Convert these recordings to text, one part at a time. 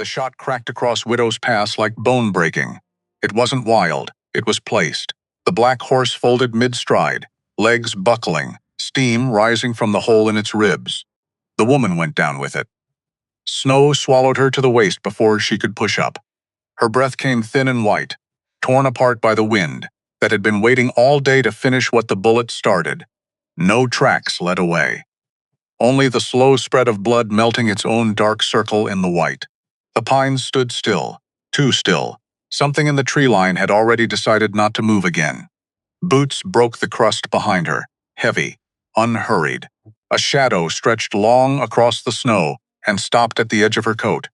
The shot cracked across Widow's Pass like bone breaking. It wasn't wild, it was placed. The black horse folded mid-stride, legs buckling, steam rising from the hole in its ribs. The woman went down with it. Snow swallowed her to the waist before she could push up. Her breath came thin and white, torn apart by the wind that had been waiting all day to finish what the bullet started. No tracks led away. Only the slow spread of blood melting its own dark circle in the white. The pines stood still, too still. Something in the tree line had already decided not to move again. Boots broke the crust behind her, heavy, unhurried. A shadow stretched long across the snow and stopped at the edge of her coat.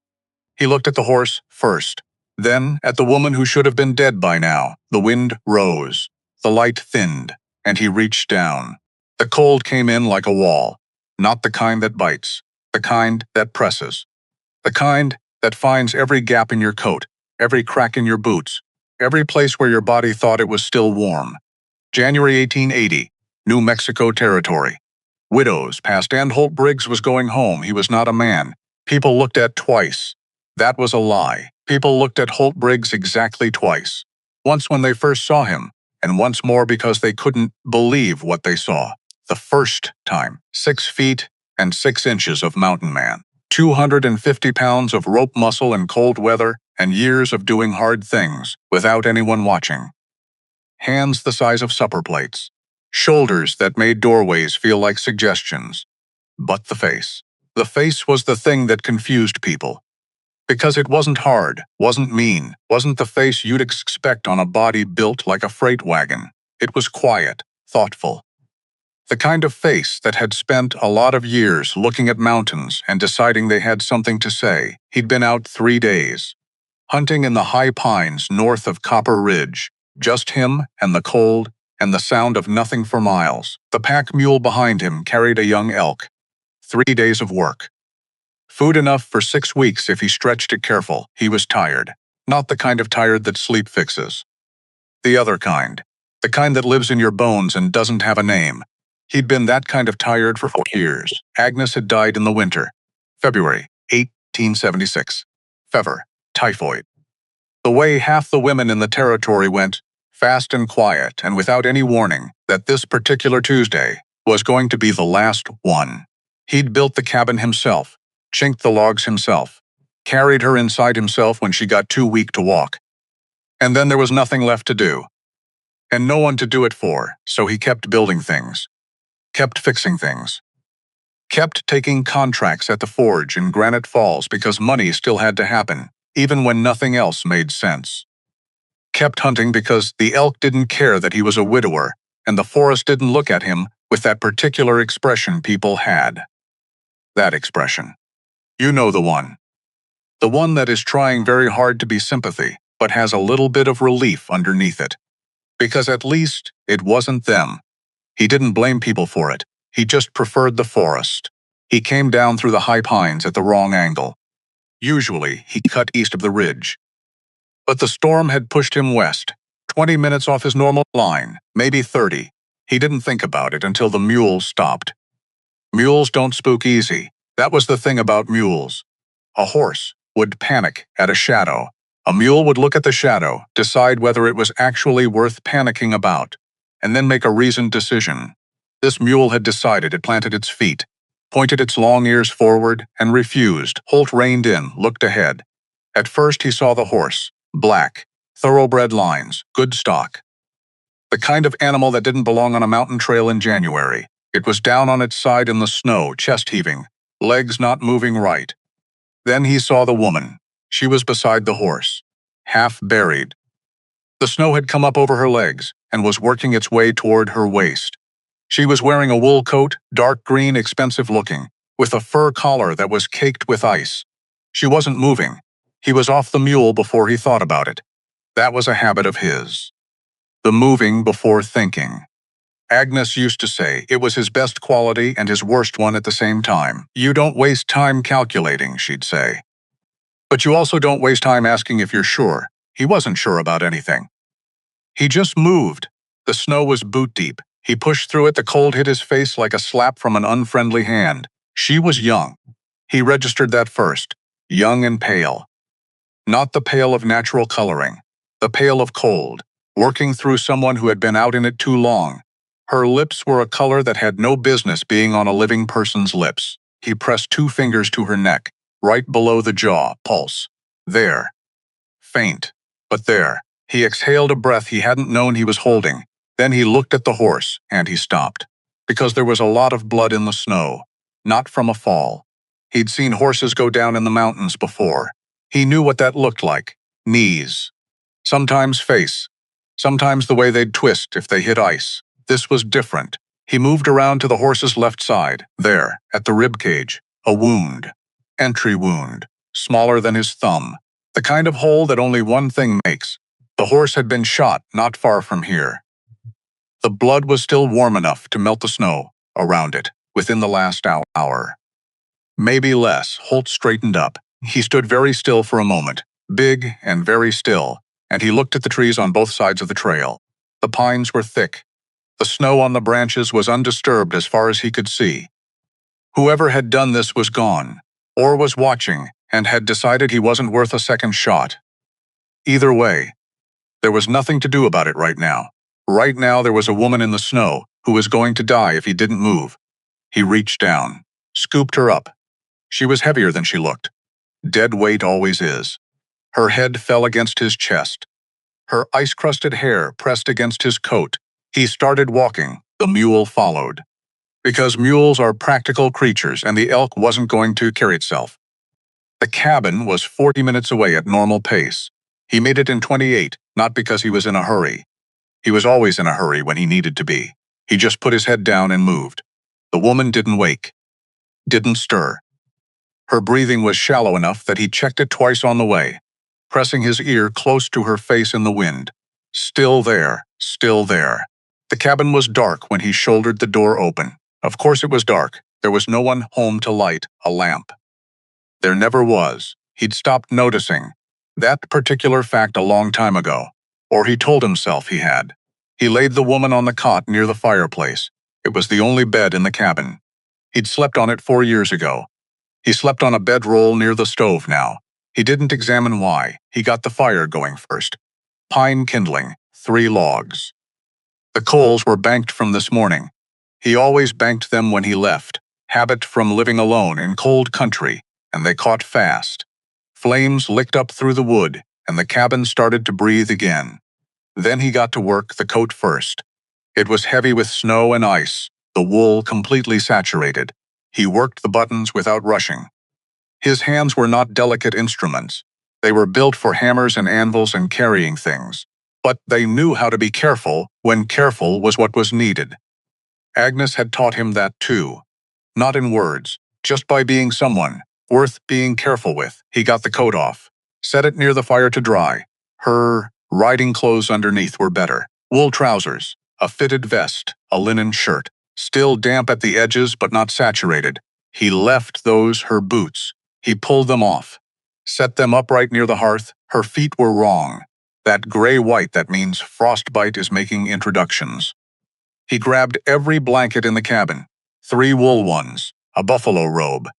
He looked at the horse first, then at the woman who should have been dead by now. The wind rose, the light thinned, and he reached down. The cold came in like a wall, not the kind that bites, the kind that presses. The kind that finds every gap in your coat, every crack in your boots, every place where your body thought it was still warm. January 1880, New Mexico Territory. Widow's Pass. Dan Holt Briggs was going home. He was not a man. People looked at twice. That was a lie. People looked at Holt Briggs exactly twice. Once when they first saw him, and once more because they couldn't believe what they saw. The first time, 6 feet and 6 inches of mountain man. 250 pounds of rope muscle in cold weather and years of doing hard things without anyone watching. Hands the size of supper plates. Shoulders that made doorways feel like suggestions. But the face. The face was the thing that confused people. Because it wasn't hard, wasn't mean, wasn't the face you'd expect on a body built like a freight wagon. It was quiet, thoughtful. The kind of face that had spent a lot of years looking at mountains and deciding they had something to say. He'd been out 3 days, hunting in the high pines north of Copper Ridge. Just him and the cold and the sound of nothing for miles. The pack mule behind him carried a young elk. 3 days of work. Food enough for 6 weeks if he stretched it careful. He was tired. Not the kind of tired that sleep fixes. The other kind. The kind that lives in your bones and doesn't have a name. He'd been that kind of tired for 4 years. Agnes had died in the winter. February 1876. Fever. Typhoid. The way half the women in the territory went, fast and quiet and without any warning, that this particular Tuesday was going to be the last one. He'd built the cabin himself, chinked the logs himself, carried her inside himself when she got too weak to walk. And then there was nothing left to do. And no one to do it for, so he kept building things. Kept fixing things. Kept taking contracts at the forge in Granite Falls because money still had to happen, even when nothing else made sense. Kept hunting because the elk didn't care that he was a widower, and the forest didn't look at him with that particular expression people had. That expression. You know the one. The one that is trying very hard to be sympathy, but has a little bit of relief underneath it. Because at least it wasn't them. He didn't blame people for it. He just preferred the forest. He came down through the high pines at the wrong angle. Usually, he cut east of the ridge. But the storm had pushed him west, 20 minutes off his normal line, maybe 30. He didn't think about it until the mule stopped. Mules don't spook easy. That was the thing about mules. A horse would panic at a shadow. A mule would look at the shadow, decide whether it was actually worth panicking about, and then make a reasoned decision. This mule had decided. It planted its feet, pointed its long ears forward, and refused. Holt reined in, looked ahead. At first he saw the horse. Black, thoroughbred lines, good stock. The kind of animal that didn't belong on a mountain trail in January. It was down on its side in the snow, chest heaving, legs not moving right. Then he saw the woman. She was beside the horse, half buried. The snow had come up over her legs and was working its way toward her waist. She was wearing a wool coat, dark green, expensive looking, with a fur collar that was caked with ice. She wasn't moving. He was off the mule before he thought about it. That was a habit of his. The moving before thinking. Agnes used to say it was his best quality and his worst one at the same time. You don't waste time calculating, she'd say. But you also don't waste time asking if you're sure. He wasn't sure about anything. He just moved. The snow was boot deep. He pushed through it. The cold hit his face like a slap from an unfriendly hand. She was young. He registered that first. Young and pale. Not the pale of natural coloring, the pale of cold, working through someone who had been out in it too long. Her lips were a color that had no business being on a living person's lips. He pressed 2 fingers to her neck, right below the jaw, pulse. There. Faint. But there. He exhaled a breath he hadn't known he was holding. Then he looked at the horse, and he stopped. Because there was a lot of blood in the snow. Not from a fall. He'd seen horses go down in the mountains before. He knew what that looked like. Knees. Sometimes face. Sometimes the way they'd twist if they hit ice. This was different. He moved around to the horse's left side, there, at the rib cage. A wound. Entry wound. Smaller than his thumb. The kind of hole that only one thing makes. The horse had been shot not far from here. The blood was still warm enough to melt the snow around it within the last hour. Maybe less. Holt straightened up. He stood very still for a moment, big and very still, and he looked at the trees on both sides of the trail. The pines were thick. The snow on the branches was undisturbed as far as he could see. Whoever had done this was gone, or was watching, and had decided he wasn't worth a second shot. Either way, there was nothing to do about it right now. Right now there was a woman in the snow who was going to die if he didn't move. He reached down, scooped her up. She was heavier than she looked. Dead weight always is. Her head fell against his chest. Her ice-crusted hair pressed against his coat. He started walking. The mule followed. Because mules are practical creatures and the elk wasn't going to carry itself. The cabin was 40 minutes away at normal pace. He made it in 28, not because he was in a hurry. He was always in a hurry when he needed to be. He just put his head down and moved. The woman didn't wake. Didn't stir. Her breathing was shallow enough that he checked it twice on the way, pressing his ear close to her face in the wind. Still there, still there. The cabin was dark when he shouldered the door open. Of course it was dark. There was no one home to light a lamp. There never was. He'd stopped noticing that particular fact a long time ago. Or he told himself he had. He laid the woman on the cot near the fireplace. It was the only bed in the cabin. He'd slept on it 4 years ago. He slept on a bedroll near the stove now. He didn't examine why. He got the fire going first. Pine kindling, 3 logs. The coals were banked from this morning. He always banked them when he left. Habit from living alone in cold country, and they caught fast. Flames licked up through the wood, and the cabin started to breathe again. Then he got to work the coat first. It was heavy with snow and ice, the wool completely saturated. He worked the buttons without rushing. His hands were not delicate instruments. They were built for hammers and anvils and carrying things. But they knew how to be careful when careful was what was needed. Agnes had taught him that too. Not in words, just by being someone worth being careful with. He got the coat off, set it near the fire to dry. Her riding clothes underneath were better. Wool trousers, a fitted vest, a linen shirt. Still damp at the edges but not saturated. He left those her boots. He pulled them off. Set them upright near the hearth. Her feet were wrong. That gray-white that means frostbite is making introductions. He grabbed every blanket in the cabin, 3 wool ones, a buffalo robe,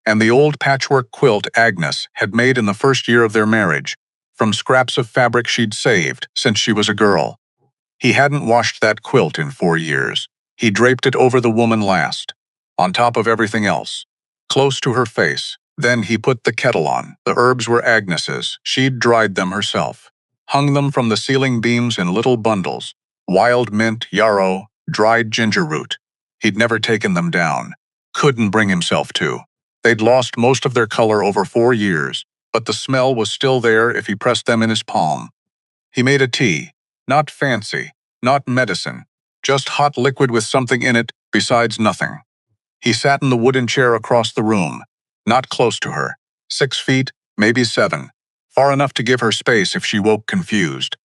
and the old patchwork quilt Agnes had made in the first year of their marriage, from scraps of fabric she'd saved since she was a girl. He hadn't washed that quilt in 4 years. He draped it over the woman last, on top of everything else, close to her face. Then he put the kettle on. The herbs were Agnes's. She'd dried them herself. Hung them from the ceiling beams in little bundles. Wild mint, yarrow, dried ginger root. He'd never taken them down. Couldn't bring himself to. They'd lost most of their color over 4 years, but the smell was still there if he pressed them in his palm. He made a tea. Not fancy, not medicine. Just hot liquid with something in it besides nothing. He sat in the wooden chair across the room, not close to her. 6 feet, maybe 7. Far enough to give her space if she woke confused.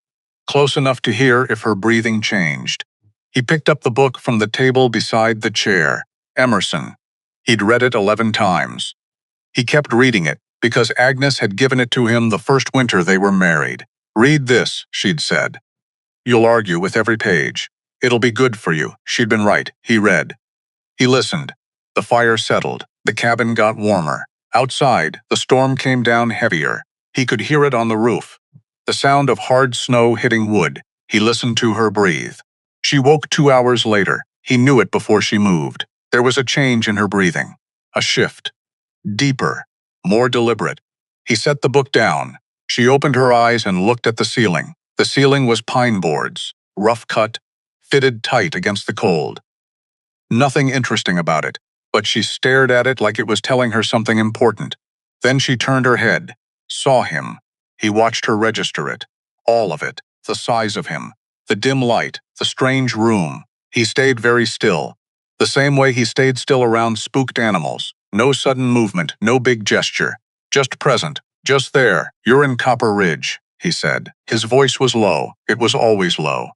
Close enough to hear if her breathing changed. He picked up the book from the table beside the chair. Emerson. He'd read it 11 times. He kept reading it because Agnes had given it to him the first winter they were married. "Read this," she'd said. "You'll argue with every page. It'll be good for you." She'd been right. He read. He listened. The fire settled. The cabin got warmer. Outside, the storm came down heavier. He could hear it on the roof. The sound of hard snow hitting wood. He listened to her breathe. She woke 2 hours later. He knew it before she moved. There was a change in her breathing. A shift. Deeper. More deliberate. He set the book down. She opened her eyes and looked at the ceiling. The ceiling was pine boards, rough cut, fitted tight against the cold. Nothing interesting about it, but she stared at it like it was telling her something important. Then she turned her head, saw him. He watched her register it. All of it. The size of him. The dim light. The strange room. He stayed very still. The same way he stayed still around spooked animals. No sudden movement, no big gesture. Just present. Just there. You're in Copper Ridge, he said. His voice was low. It was always low.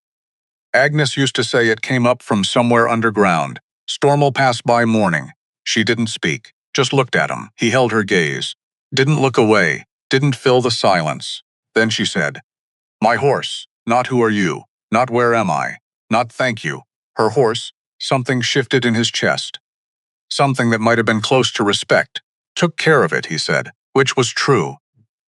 Agnes used to say it came up from somewhere underground. Storm'll pass by morning. She didn't speak, just looked at him. He held her gaze. Didn't look away, didn't fill the silence. Then she said, "My horse, not who are you, not where am I, not thank you." Her horse, something shifted in his chest. Something that might have been close to respect. Took care of it, he said, which was true,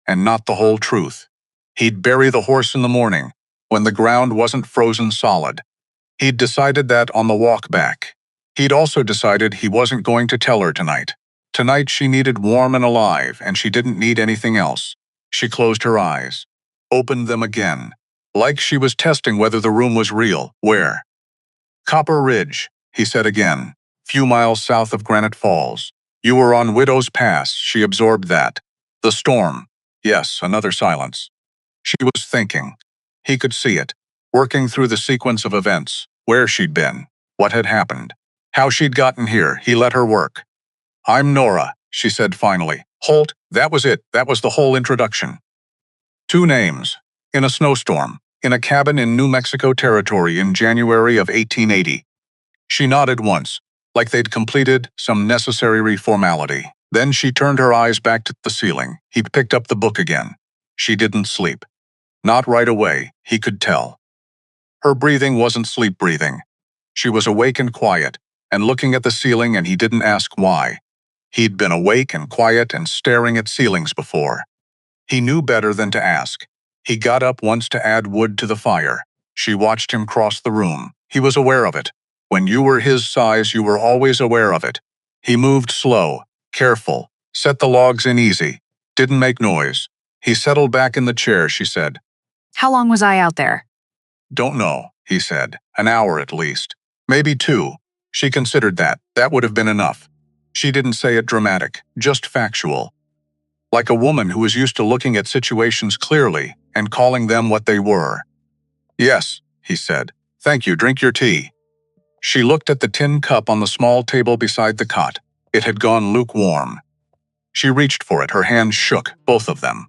and not the whole truth. He'd bury the horse in the morning, when the ground wasn't frozen solid. He'd decided that on the walk back. He'd also decided he wasn't going to tell her tonight. Tonight she needed warm and alive, and she didn't need anything else. She closed her eyes, opened them again, like she was testing whether the room was real. Where? Copper Ridge, he said again, few miles south of Granite Falls. You were on Widow's Pass, she absorbed that. The storm. Yes, another silence. She was thinking. He could see it, working through the sequence of events, where she'd been, what had happened, how she'd gotten here. He let her work. "I'm Nora," she said finally. "Holt, that was it, that was the whole introduction." 2 names. In a snowstorm, in a cabin in New Mexico Territory in January of 1880. She nodded once, like they'd completed some necessary formality. Then she turned her eyes back to the ceiling. He picked up the book again. She didn't sleep. Not right away, he could tell. Her breathing wasn't sleep breathing. She was awake and quiet, and looking at the ceiling, and he didn't ask why. He'd been awake and quiet and staring at ceilings before. He knew better than to ask. He got up once to add wood to the fire. She watched him cross the room. He was aware of it. When you were his size, you were always aware of it. He moved slow, careful, set the logs in easy, didn't make noise. He settled back in the chair, she said. How long was I out there? "Don't know," he said. "An hour at least. Maybe 2. She considered that. That would have been enough. She didn't say it dramatic, just factual. Like a woman who was used to looking at situations clearly and calling them what they were. "Yes," he said. "Thank you, drink your tea." She looked at the tin cup on the small table beside the cot. It had gone lukewarm. She reached for it, her hands shook, both of them.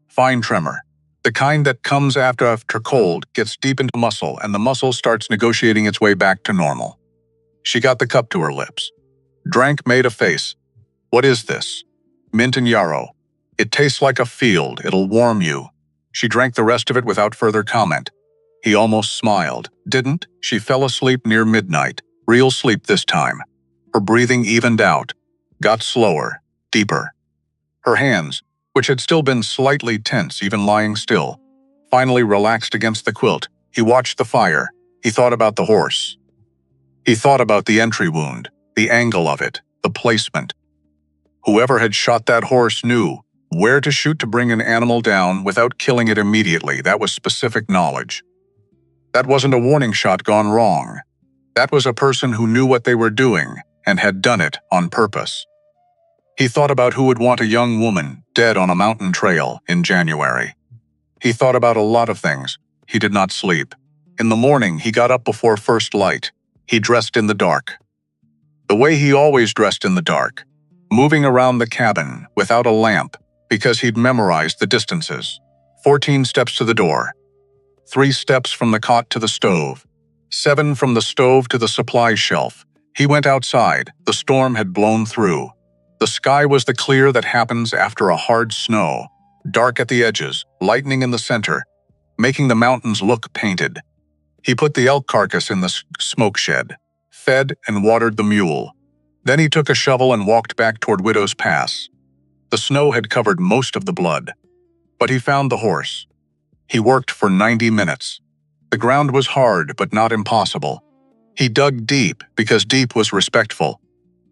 Fine tremor. The kind that comes after cold, gets deep into muscle, and the muscle starts negotiating its way back to normal. She got the cup to her lips. Drank, made a face. "What is this?" "Mint and yarrow. It tastes like a field, it'll warm you." She drank the rest of it without further comment. He almost smiled. Didn't. She fell asleep near midnight. Real sleep this time. Her breathing evened out. Got slower. Deeper. Her hands, which had still been slightly tense even lying still, finally relaxed against the quilt. He watched the fire. He thought about the horse. He thought about the entry wound, the angle of it, the placement. Whoever had shot that horse knew where to shoot to bring an animal down without killing it immediately. That was specific knowledge. That wasn't a warning shot gone wrong. That was a person who knew what they were doing and had done it on purpose. He thought about who would want a young woman dead on a mountain trail in January. He thought about a lot of things. He did not sleep. In the morning, he got up before first light. He dressed in the dark. The way he always dressed in the dark, moving around the cabin without a lamp because he'd memorized the distances. 14 steps to the door. 3 steps from the cot to the stove. 7 from the stove to the supply shelf. He went outside. The storm had blown through. The sky was the clear that happens after a hard snow, dark at the edges, lightning in the center, making the mountains look painted. He put the elk carcass in the smoke shed, fed and watered the mule. Then he took a shovel and walked back toward Widow's Pass. The snow had covered most of the blood. But he found the horse. He worked for 90 minutes. The ground was hard, but not impossible. He dug deep because deep was respectful,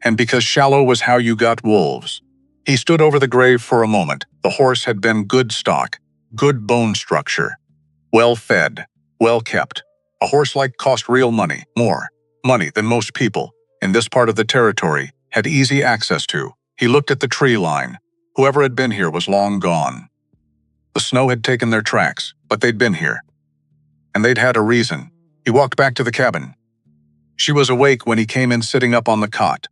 and because shallow was how you got wolves. He stood over the grave for a moment. The horse had been good stock, good bone structure, well fed, well kept. A horse like cost real money, more money than most people in this part of the territory had easy access to. He looked at the tree line. Whoever had been here was long gone. The snow had taken their tracks, but they'd been here. And they'd had a reason. He walked back to the cabin. She was awake when he came in, sitting up on the cot,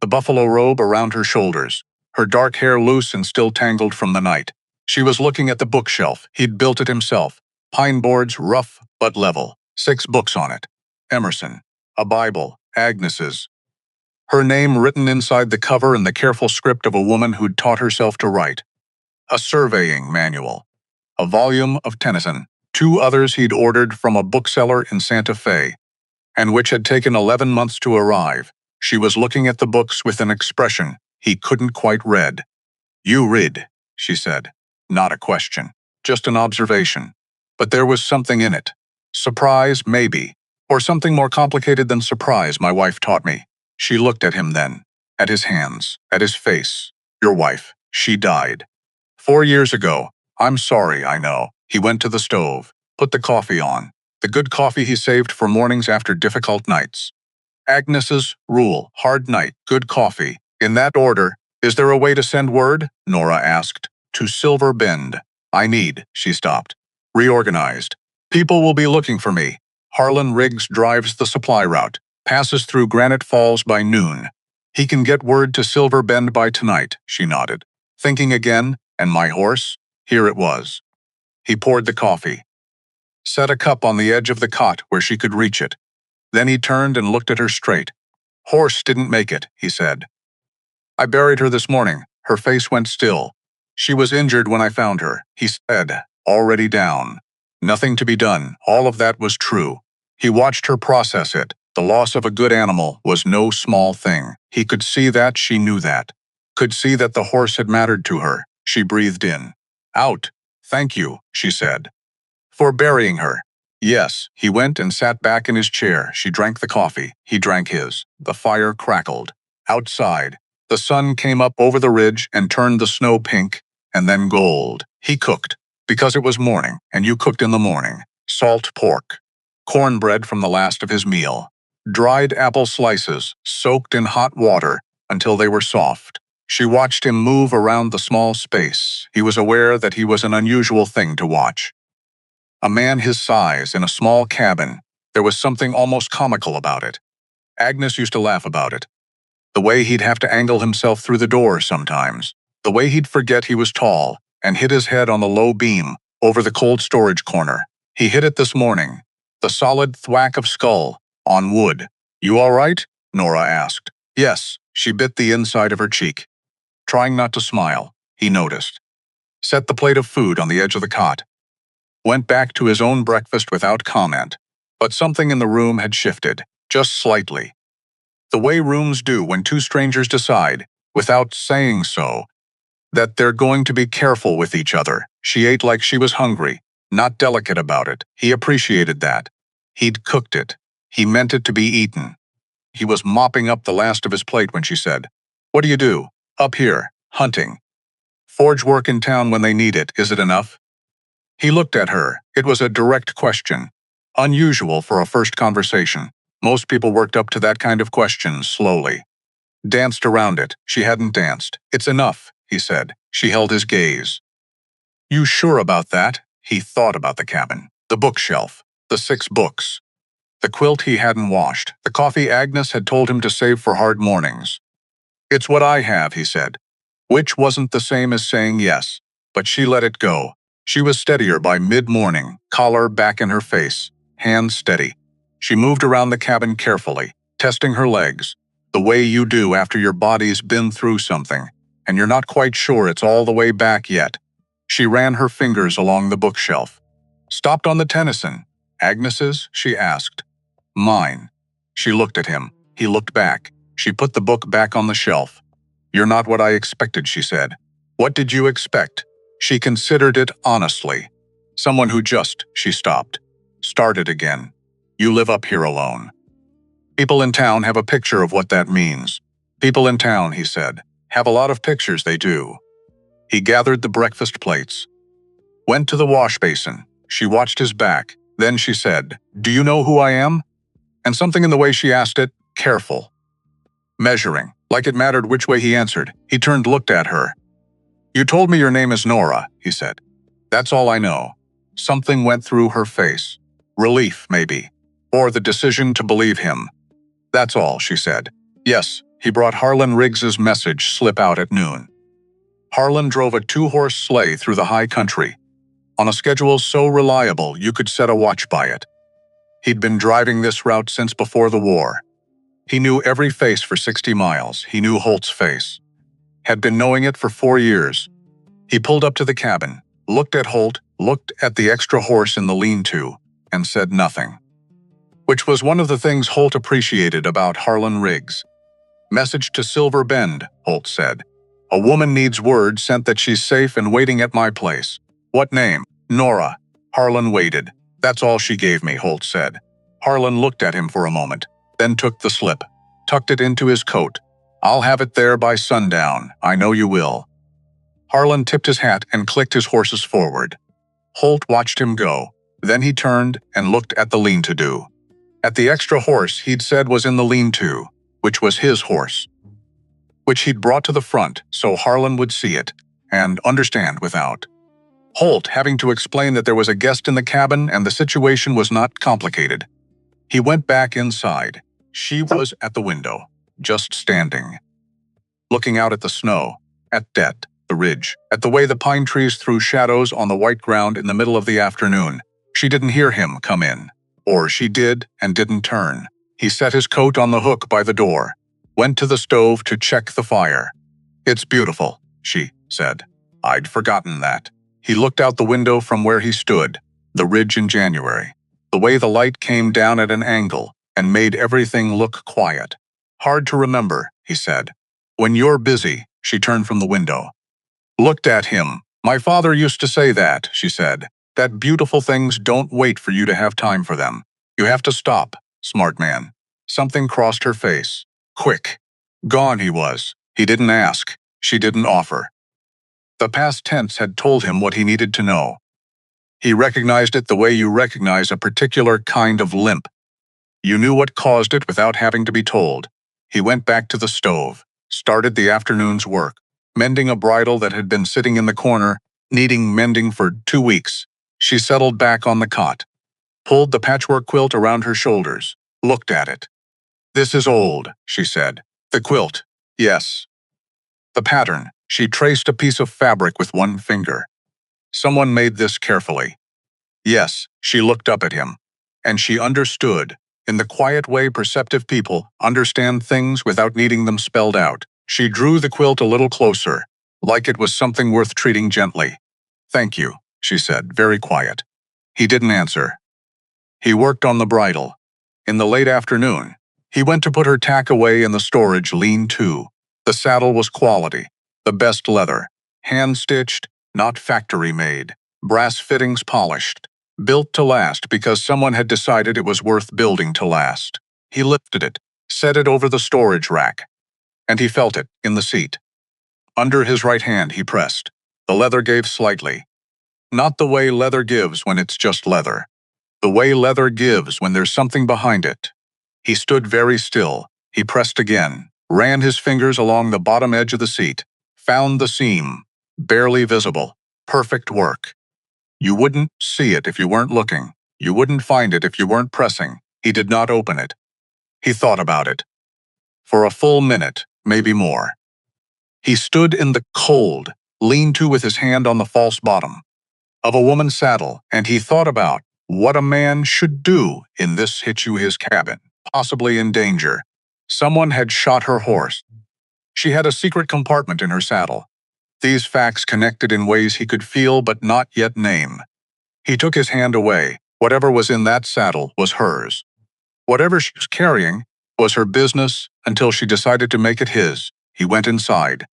the buffalo robe around her shoulders, her dark hair loose and still tangled from the night. She was looking at the bookshelf. He'd built it himself. Pine boards, rough but level. 6 books on it. Emerson, a Bible, Agnes's. Her name written inside the cover in the careful script of a woman who'd taught herself to write. A surveying manual. A volume of Tennyson. 2 others he'd ordered from a bookseller in Santa Fe, and which had taken 11 months to arrive. She was looking at the books with an expression he couldn't quite read. "You read," she said. Not a question, just an observation. But there was something in it. Surprise, maybe. Or something more complicated than surprise, my wife taught me. She looked at him then, at his hands, at his face. "Your wife, she died 4 years ago. I'm sorry, I know." He went to the stove, put the coffee on. The good coffee he saved for mornings after difficult nights. Agnes's rule: hard night, good coffee. In that order. "Is there a way to send word?" Nora asked. "To Silver Bend. I need," she stopped. "Reorganized. People will be looking for me. Harlan Riggs drives the supply route, passes through Granite Falls by noon. He can get word to Silver Bend by tonight," she nodded. Thinking again, and my horse? Here it was. He poured the coffee, set a cup on the edge of the cot where she could reach it. Then he turned and looked at her straight. "Horse didn't make it," he said. "I buried her this morning." Her face went still. "She was injured when I found her," he said, already down. Nothing to be done. All of that was true. He watched her process it. The loss of a good animal was no small thing. He could see that, she knew that. Could see that the horse had mattered to her. She breathed in. "Out. Thank you," she said. "For burying her." "Yes." He went and sat back in his chair. She drank the coffee. He drank his. The fire crackled. Outside, the sun came up over the ridge and turned the snow pink and then gold. He cooked, because it was morning, and you cooked in the morning. Salt pork. Cornbread from the last of his meal. Dried apple slices, soaked in hot water until they were soft. She watched him move around the small space. He was aware that he was an unusual thing to watch. A man his size in a small cabin. There was something almost comical about it. Agnes used to laugh about it. The way he'd have to angle himself through the door sometimes. The way he'd forget he was tall and hit his head on the low beam over the cold storage corner. He hit it this morning. The solid thwack of skull on wood. "You all right?" Nora asked. "Yes." She bit the inside of her cheek. Trying not to smile, he noticed. Set the plate of food on the edge of the cot. Went back to his own breakfast without comment. But something in the room had shifted, just slightly. The way rooms do when 2 strangers decide, without saying so, that they're going to be careful with each other. She ate like she was hungry, not delicate about it. He appreciated that. He'd cooked it. He meant it to be eaten. He was mopping up the last of his plate when she said, "What do you do?" "Up here, hunting. Forge work in town when they need it. Is it enough?" He looked at her. It was a direct question. Unusual for a first conversation. Most people worked up to that kind of question slowly. Danced around it. She hadn't danced. "It's enough," he said. She held his gaze. "You sure about that?" He thought about the cabin, the bookshelf, the 6 books, the quilt he hadn't washed, the coffee Agnes had told him to save for hard mornings. "It's what I have," he said, which wasn't the same as saying yes, but she let it go. She was steadier by mid-morning, collar back in her face, hands steady. She moved around the cabin carefully, testing her legs, the way you do after your body's been through something, and you're not quite sure it's all the way back yet. She ran her fingers along the bookshelf. "Stopped on the Tennyson." "Agnes's?" she asked. "Mine." She looked at him. He looked back. She put the book back on the shelf. "You're not what I expected," she said. "What did you expect?" She considered it honestly. Someone who just, she stopped. Started again. You live up here alone. People in town have a picture of what that means. People in town, he said, have a lot of pictures they do. He gathered the breakfast plates. Went to the wash basin. She watched his back. Then she said, "Do you know who I am?" And something in the way she asked it, careful. Measuring, like it mattered which way he answered, he turned, looked at her. "You told me your name is Nora," he said. "That's all I know." Something went through her face. Relief, maybe. Or the decision to believe him. "That's all," she said. Yes, he brought Harlan Riggs's message slip out at noon. Harlan drove a 2-horse sleigh through the high country, on a schedule so reliable you could set a watch by it. He'd been driving this route since before the war. He knew every face for 60 miles. He knew Holt's face. Had been knowing it for 4 years. He pulled up to the cabin, looked at Holt, looked at the extra horse in the lean-to, and said nothing. Which was one of the things Holt appreciated about Harlan Riggs. "Message to Silver Bend," Holt said. "A woman needs word sent that she's safe and waiting at my place." "What name?" "Nora." Harlan waited. "That's all she gave me," Holt said. Harlan looked at him for a moment, then took the slip, tucked it into his coat. "I'll have it there by sundown. I know you will." Harlan tipped his hat and clicked his horses forward. Holt watched him go. Then he turned and looked at the lean-to. At the extra horse he'd said was in the lean-to, which was his horse, which he'd brought to the front so Harlan would see it and understand without Holt having to explain that there was a guest in the cabin and the situation was not complicated. He went back inside. She was at the window, just standing, looking out at the snow, at Det, the ridge, at the way the pine trees threw shadows on the white ground in the middle of the afternoon. She didn't hear him come in. Or she did and didn't turn. He set his coat on the hook by the door, went to the stove to check the fire. "It's beautiful," she said. "I'd forgotten that." He looked out the window from where he stood, the ridge in January, the way the light came down at an angle and made everything look quiet. "Hard to remember," he said. "When you're busy," she turned from the window. Looked at him. "My father used to say that," she said, "that beautiful things don't wait for you to have time for them. You have to stop, smart man." Something crossed her face. Quick. Gone he was. He didn't ask. She didn't offer. The past tense had told him what he needed to know. He recognized it the way you recognize a particular kind of limp. You knew what caused it without having to be told. He went back to the stove, started the afternoon's work, mending a bridle that had been sitting in the corner, needing mending for 2 weeks. She settled back on the cot, pulled the patchwork quilt around her shoulders, looked at it. "This is old," she said. "The quilt, yes. The pattern." She traced a piece of fabric with one finger. "Someone made this carefully." Yes, she looked up at him. And she understood, in the quiet way perceptive people understand things without needing them spelled out. She drew the quilt a little closer, like it was something worth treating gently. "Thank you," she said, very quiet. He didn't answer. He worked on the bridle. In the late afternoon, he went to put her tack away in the storage lean-to. The saddle was quality, the best leather, hand-stitched, not factory-made, brass fittings polished, built to last because someone had decided it was worth building to last. He lifted it, set it over the storage rack, and he felt it in the seat. Under his right hand he pressed. The leather gave slightly. Not the way leather gives when it's just leather. The way leather gives when there's something behind it. He stood very still. He pressed again, ran his fingers along the bottom edge of the seat, found the seam, barely visible. Perfect work. You wouldn't see it if you weren't looking. You wouldn't find it if you weren't pressing. He did not open it. He thought about it. For a full minute, maybe more. He stood in the cold, lean-to with his hand on the false bottom of a woman's saddle, and he thought about what a man should do in this his cabin, possibly in danger. Someone had shot her horse. She had a secret compartment in her saddle. These facts connected in ways he could feel but not yet name. He took his hand away. Whatever was in that saddle was hers. Whatever she was carrying was her business until she decided to make it his. He went inside.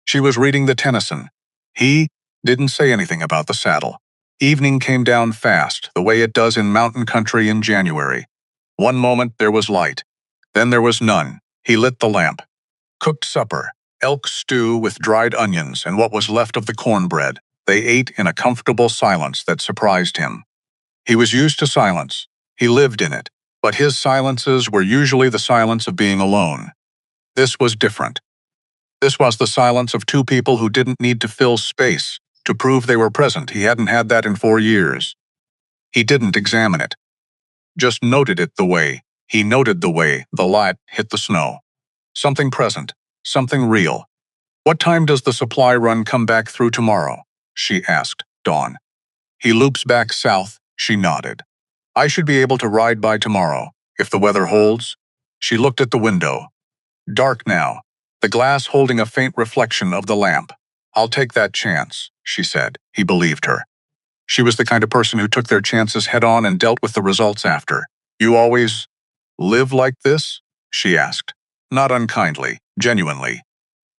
She was reading the Tennyson. He Didn't say anything about the saddle. Evening came down fast, the way it does in mountain country in January. One moment there was light. Then there was none. He lit the lamp. Cooked supper, elk stew with dried onions and what was left of the cornbread. They ate in a comfortable silence that surprised him. He was used to silence. He lived in it, but his silences were usually the silence of being alone. This was different. This was the silence of two people who didn't need to fill space to prove they were present. He hadn't had that in 4 years. He didn't examine it. Just noted it the way he noted the way the light hit the snow. Something present, something real. What time does the supply run come back through tomorrow? She asked, Dawn. He loops back south, she nodded. I should be able to ride by tomorrow, if the weather holds. She looked at the window. Dark now, the glass holding a faint reflection of the lamp. I'll take that chance, she said. He believed her. She was the kind of person who took their chances head-on and dealt with the results after. You always live like this? She asked. Not unkindly, genuinely.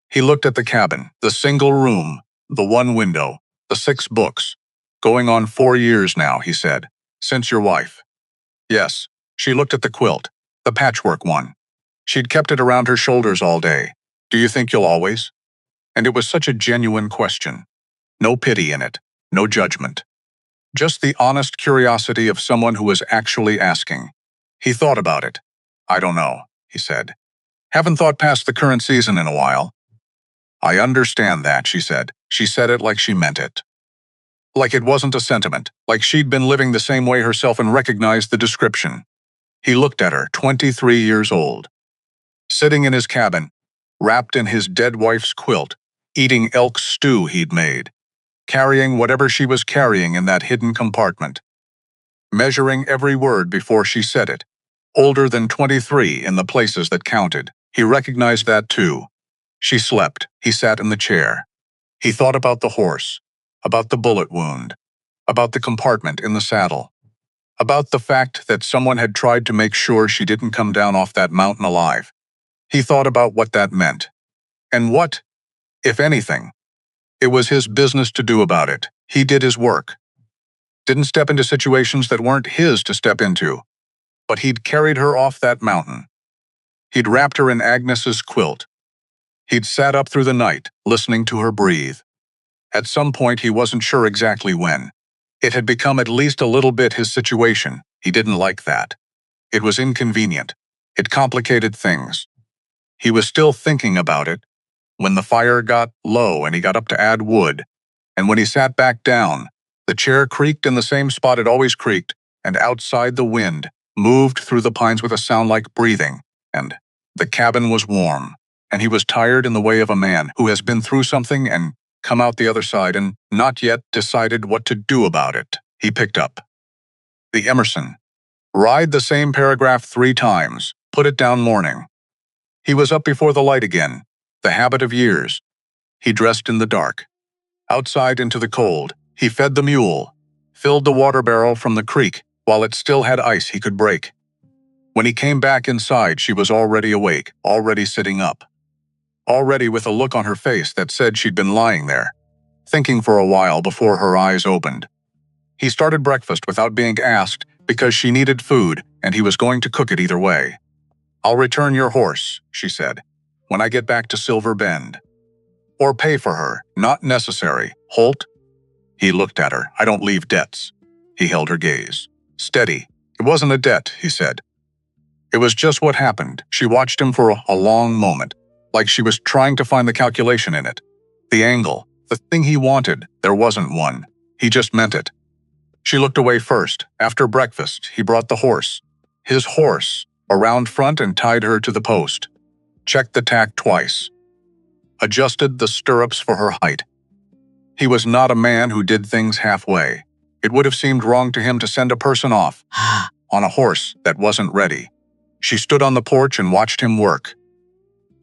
He looked at the cabin, the single room, the one window, the 6 books. Going on 4 years now, he said. Since your wife. Yes. She looked at the quilt, the patchwork one. She'd kept it around her shoulders all day. Do you think you'll always? And it was such a genuine question. No pity in it, no judgment. Just the honest curiosity of someone who was actually asking. He thought about it. I don't know, he said. Haven't thought past the current season in a while. I understand that, she said. She said it like she meant it. Like it wasn't a sentiment, like she'd been living the same way herself and recognized the description. He looked at her, 23 years old. Sitting in his cabin, wrapped in his dead wife's quilt, eating elk stew he'd made, carrying whatever she was carrying in that hidden compartment, measuring every word before she said it, older than 23 in the places that counted. He recognized that too. She slept. He sat in the chair. He thought about the horse, about the bullet wound, about the compartment in the saddle, about the fact that someone had tried to make sure she didn't come down off that mountain alive. He thought about what that meant. And what, if anything, it was his business to do about it. He did his work. Didn't step into situations that weren't his to step into. But he'd carried her off that mountain. He'd wrapped her in Agnes's quilt. He'd sat up through the night, listening to her breathe. At some point, he wasn't sure exactly when. It had become at least a little bit his situation. He didn't like that. It was inconvenient. It complicated things. He was still thinking about it when the fire got low and he got up to add wood. And when he sat back down, the chair creaked in the same spot it always creaked, and outside the wind moved through the pines with a sound like breathing, and the cabin was warm, and he was tired in the way of a man who has been through something and come out the other side and not yet decided what to do about it. He picked up the Emerson. Ride the same paragraph 3 times. Put it down morning. He was up before the light again, the habit of years. He dressed in the dark. Outside into the cold, he fed the mule, filled the water barrel from the creek while it still had ice he could break. When he came back inside, she was already awake, already sitting up. Already with a look on her face that said she'd been lying there, thinking for a while before her eyes opened. He started breakfast without being asked because she needed food and he was going to cook it either way. I'll return your horse, she said, when I get back to Silver Bend. Or pay for her, not necessary. Holt? He looked at her. I don't leave debts. He held her gaze. Steady. It wasn't a debt, he said. It was just what happened. She watched him for a long moment, like she was trying to find the calculation in it. The angle, the thing he wanted, there wasn't one. He just meant it. She looked away first. After breakfast, he brought the horse. His horse, around front and tied her to the post. Checked the tack twice. Adjusted the stirrups for her height. He was not a man who did things halfway. It would have seemed wrong to him to send a person off on a horse that wasn't ready. She stood on the porch and watched him work.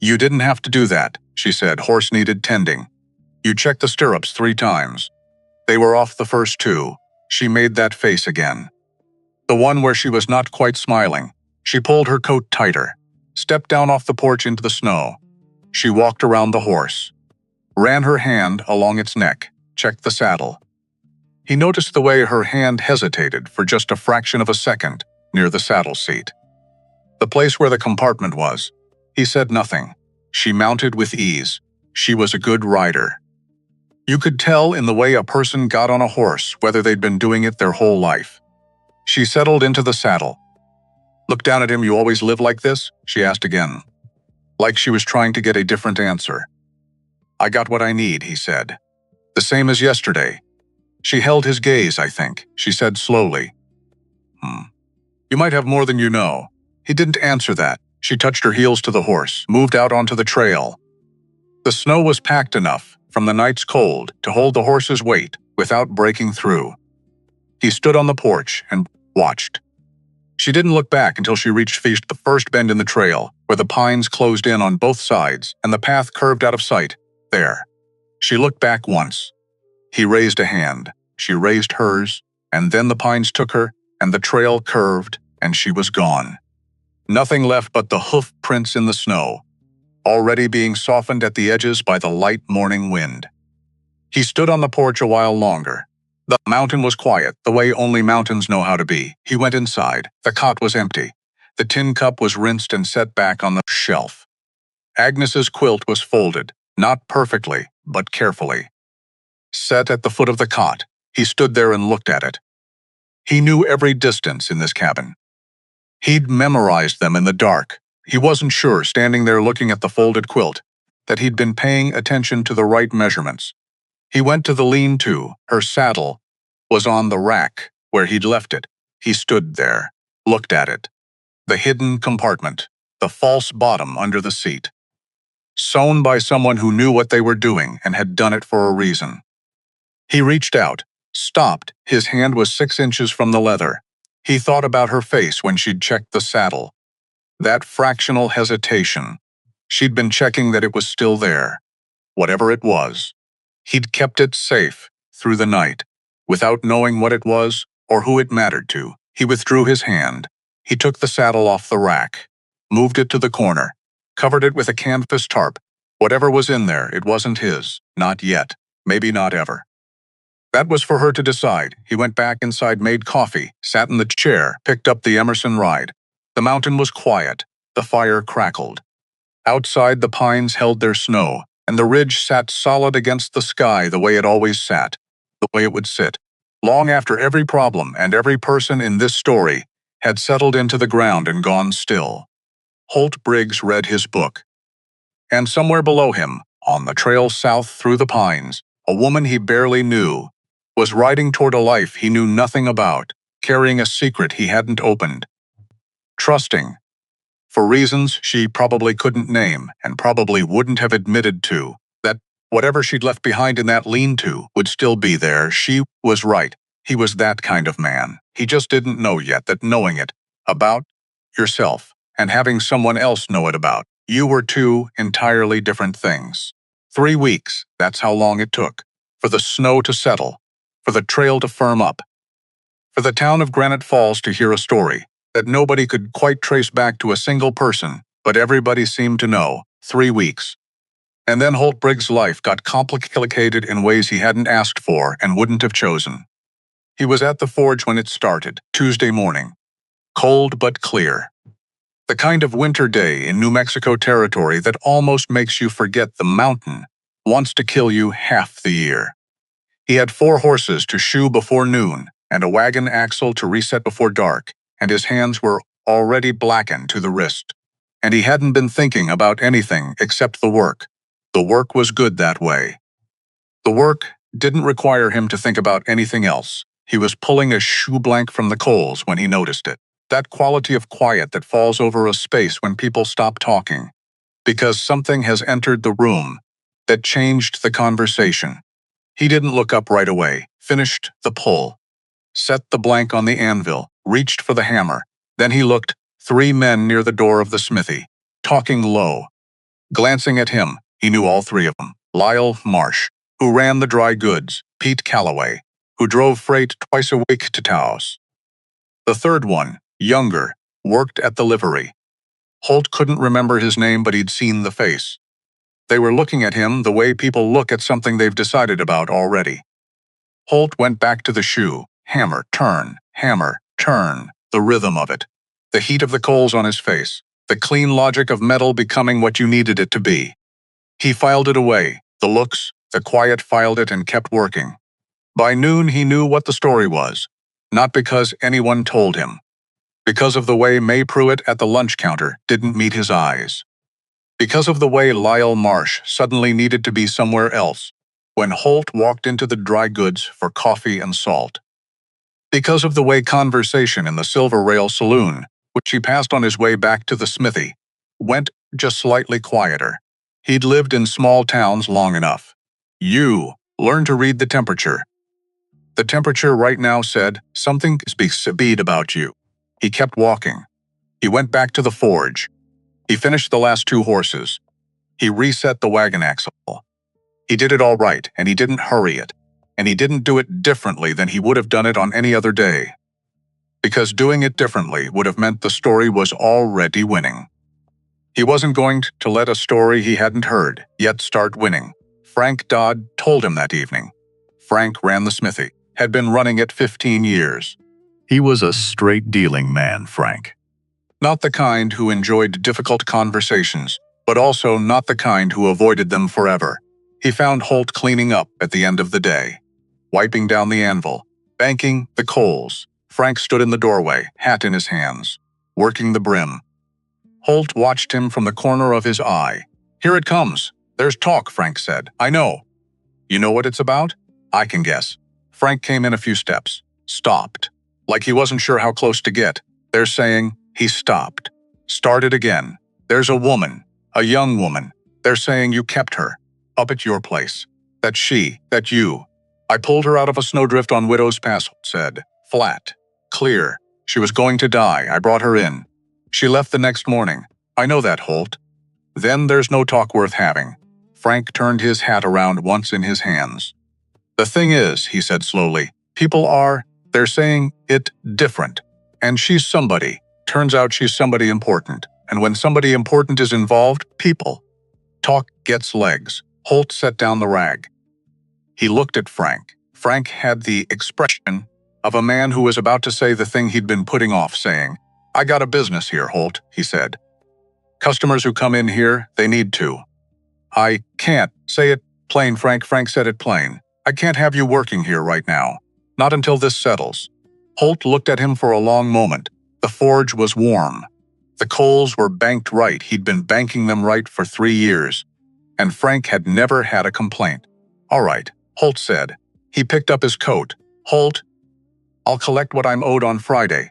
You didn't have to do that, she said. Horse needed tending. You checked the stirrups 3 times. They were off the first 2. She made that face again. The one where she was not quite smiling. She pulled her coat tighter, stepped down off the porch into the snow. She walked around the horse, ran her hand along its neck. checked the saddle. He noticed the way her hand hesitated for just a fraction of a second near the saddle seat. The place where the compartment was. He said nothing. She mounted with ease. She was a good rider. You could tell in the way a person got on a horse whether they'd been doing it their whole life. She settled into the saddle. "Look down at him, you always live like this?" she asked again, like she was trying to get a different answer. "I got what I need," he said. "The same as yesterday." She held his gaze, I think. She said slowly, "You might have more than you know." He didn't answer that. She touched her heels to the horse, moved out onto the trail. The snow was packed enough, from the night's cold, to hold the horse's weight without breaking through. He stood on the porch and watched. She didn't look back until she reached the first bend in the trail, where the pines closed in on both sides and the path curved out of sight. There. She looked back once. He raised a hand. She raised hers, and then the pines took her, and the trail curved, and she was gone. Nothing left but the hoof prints in the snow, already being softened at the edges by the light morning wind. He stood on the porch a while longer. The mountain was quiet, the way only mountains know how to be. He went inside. The cot was empty. The tin cup was rinsed and set back on the shelf. Agnes's quilt was folded, not perfectly, but carefully. Set at the foot of the cot, he stood there and looked at it. He knew every distance in this cabin. He'd memorized them in the dark. He wasn't sure, standing there looking at the folded quilt, that he'd been paying attention to the right measurements. He went to the lean-to. Her saddle was on the rack where he'd left it. He stood there, looked at it. The hidden compartment, the false bottom under the seat. Sewn by someone who knew what they were doing and had done it for a reason. He reached out, stopped. His hand was 6 inches from the leather. He thought about her face when she'd checked the saddle. That fractional hesitation. She'd been checking that it was still there. Whatever it was. He'd kept it safe through the night. Without knowing what it was or who it mattered to, he withdrew his hand. He took the saddle off the rack, moved it to the corner, covered it with a canvas tarp. Whatever was in there, it wasn't his. Not yet. Maybe not ever. That was for her to decide. He went back inside, made coffee, sat in the chair, picked up the Emerson ride. The mountain was quiet. The fire crackled. Outside, the pines held their snow, and the ridge sat solid against the sky the way it always sat, the way it would sit, long after every problem and every person in this story had settled into the ground and gone still. Holt Briggs read his book. And somewhere below him, on the trail south through the pines, a woman he barely knew was riding toward a life he knew nothing about, carrying a secret he hadn't opened. Trusting, for reasons she probably couldn't name and probably wouldn't have admitted to, that whatever she'd left behind in that lean-to would still be there. She was right. He was that kind of man. He just didn't know yet that knowing it about yourself and having someone else know it about you were two entirely different things. 3 weeks, that's how long it took, for the snow to settle, for the trail to firm up, for the town of Granite Falls to hear a story that nobody could quite trace back to a single person, but everybody seemed to know. 3 weeks. And then Holt Briggs' life got complicated in ways he hadn't asked for and wouldn't have chosen. He was at the forge when it started, Tuesday morning. Cold but clear. The kind of winter day in New Mexico territory that almost makes you forget the mountain wants to kill you half the year. He had 4 horses to shoe before noon and a wagon axle to reset before dark, and his hands were already blackened to the wrist. And he hadn't been thinking about anything except the work. The work was good that way. The work didn't require him to think about anything else. He was pulling a shoe blank from the coals when he noticed it. That quality of quiet that falls over a space when people stop talking, because something has entered the room that changed the conversation. He didn't look up right away, finished the pull, set the blank on the anvil, reached for the hammer. Then he looked. 3 men near the door of the smithy, talking low. Glancing at him, he knew all 3 of them. Lyle Marsh, who ran the dry goods. Pete Calloway, who drove freight twice a week to Taos. The third one, younger, worked at the livery. Holt couldn't remember his name, but he'd seen the face. They were looking at him the way people look at something they've decided about already. Holt went back to the shoe. Hammer, turn, the rhythm of it. The heat of the coals on his face. The clean logic of metal becoming what you needed it to be. He filed it away. The looks, the quiet filed it and kept working. By noon he knew what the story was. Not because anyone told him. Because of the way May Pruitt at the lunch counter didn't meet his eyes. Because of the way Lyle Marsh suddenly needed to be somewhere else when Holt walked into the dry goods for coffee and salt. Because of the way conversation in the Silver Rail Saloon, which he passed on his way back to the smithy, went just slightly quieter. He'd lived in small towns long enough. You learn to read the temperature. The temperature right now said, something speaks speed about you. He kept walking. He went back to the forge. He finished the last 2 horses. He reset the wagon axle. He did it all right, and he didn't hurry it. And he didn't do it differently than he would have done it on any other day. Because doing it differently would have meant the story was already winning. He wasn't going to let a story he hadn't heard yet start winning. Frank Dodd told him that evening. Frank ran the smithy, had been running it 15 years. He was a straight-dealing man, Frank. Not the kind who enjoyed difficult conversations, but also not the kind who avoided them forever. He found Holt cleaning up at the end of the day, wiping down the anvil, banking the coals. Frank stood in the doorway, hat in his hands, working the brim. Holt watched him from the corner of his eye. Here it comes. There's talk, Frank said. I know. You know what it's about? I can guess. Frank came in a few steps, stopped, like he wasn't sure how close to get. They're saying he stopped, started again. There's a woman, a young woman. They're saying you kept her, up at your place. That you. I pulled her out of a snowdrift on Widow's Pass, Holt said. Flat, clear. She was going to die. I brought her in. She left the next morning. I know that, Holt. Then there's no talk worth having. Frank turned his hat around once in his hands. The thing is, he said slowly, they're saying it different. And she's somebody. Turns out she's somebody important. And when somebody important is involved, talk gets legs. Holt set down the rag. He looked at Frank. Frank had the expression of a man who was about to say the thing he'd been putting off saying. I got a business here, Holt, he said. Customers who come in here, they need to. I can't. Say it plain, Frank. Frank said it plain. I can't have you working here right now. Not until this settles. Holt looked at him for a long moment. The forge was warm. The coals were banked right. He'd been banking them right for 3 years. And Frank had never had a complaint. All right, Holt said. He picked up his coat. Holt, I'll collect what I'm owed on Friday.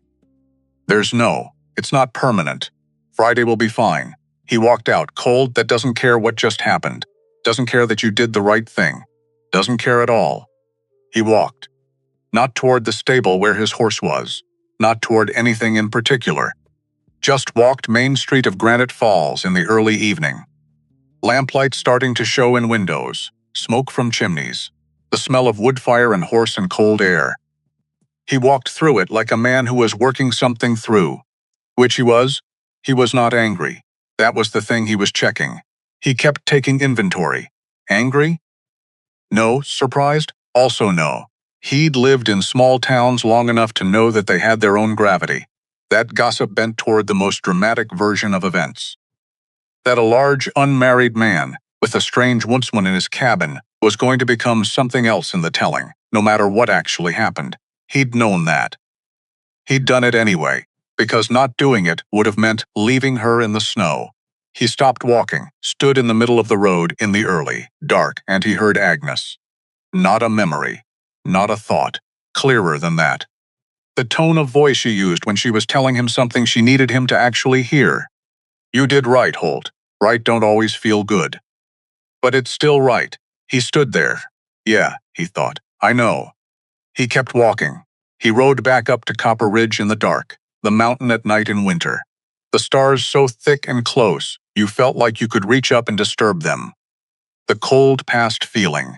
It's not permanent. Friday will be fine. He walked out, cold, that doesn't care what just happened. Doesn't care that you did the right thing. Doesn't care at all. He walked. Not toward the stable where his horse was. Not toward anything in particular. Just walked Main Street of Granite Falls in the early evening. Lamplight starting to show in windows. Smoke from chimneys. The smell of wood fire and horse and cold air. He walked through it like a man who was working something through. Which he was. He was not angry. That was the thing he was checking. He kept taking inventory. Angry? No. Surprised? Also no. He'd lived in small towns long enough to know that they had their own gravity. That gossip bent toward the most dramatic version of events. That a large, unmarried man, with a strange woodsman in his cabin, was going to become something else in the telling, no matter what actually happened. He'd known that. He'd done it anyway, because not doing it would have meant leaving her in the snow. He stopped walking, stood in the middle of the road in the early, dark, and he heard Agnes. Not a memory, not a thought, clearer than that. The tone of voice she used when she was telling him something she needed him to actually hear. You did right, Holt. Right don't always feel good. But it's still right. He stood there. Yeah, he thought. I know. He kept walking. He rode back up to Copper Ridge in the dark, the mountain at night in winter. The stars so thick and close, you felt like you could reach up and disturb them. The cold past feeling.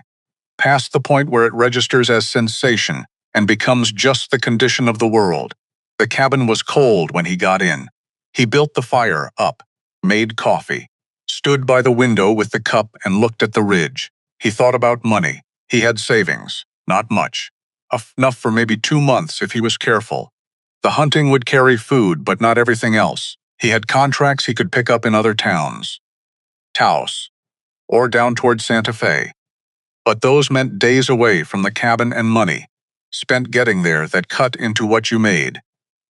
Past the point where it registers as sensation and becomes just the condition of the world. The cabin was cold when he got in. He built the fire up, made coffee, stood by the window with the cup and looked at the ridge. He thought about money. He had savings, not much. Enough for maybe 2 months if he was careful. The hunting would carry food, but not everything else. He had contracts he could pick up in other towns. Taos, or down toward Santa Fe. But those meant days away from the cabin and money, spent getting there that cut into what you made.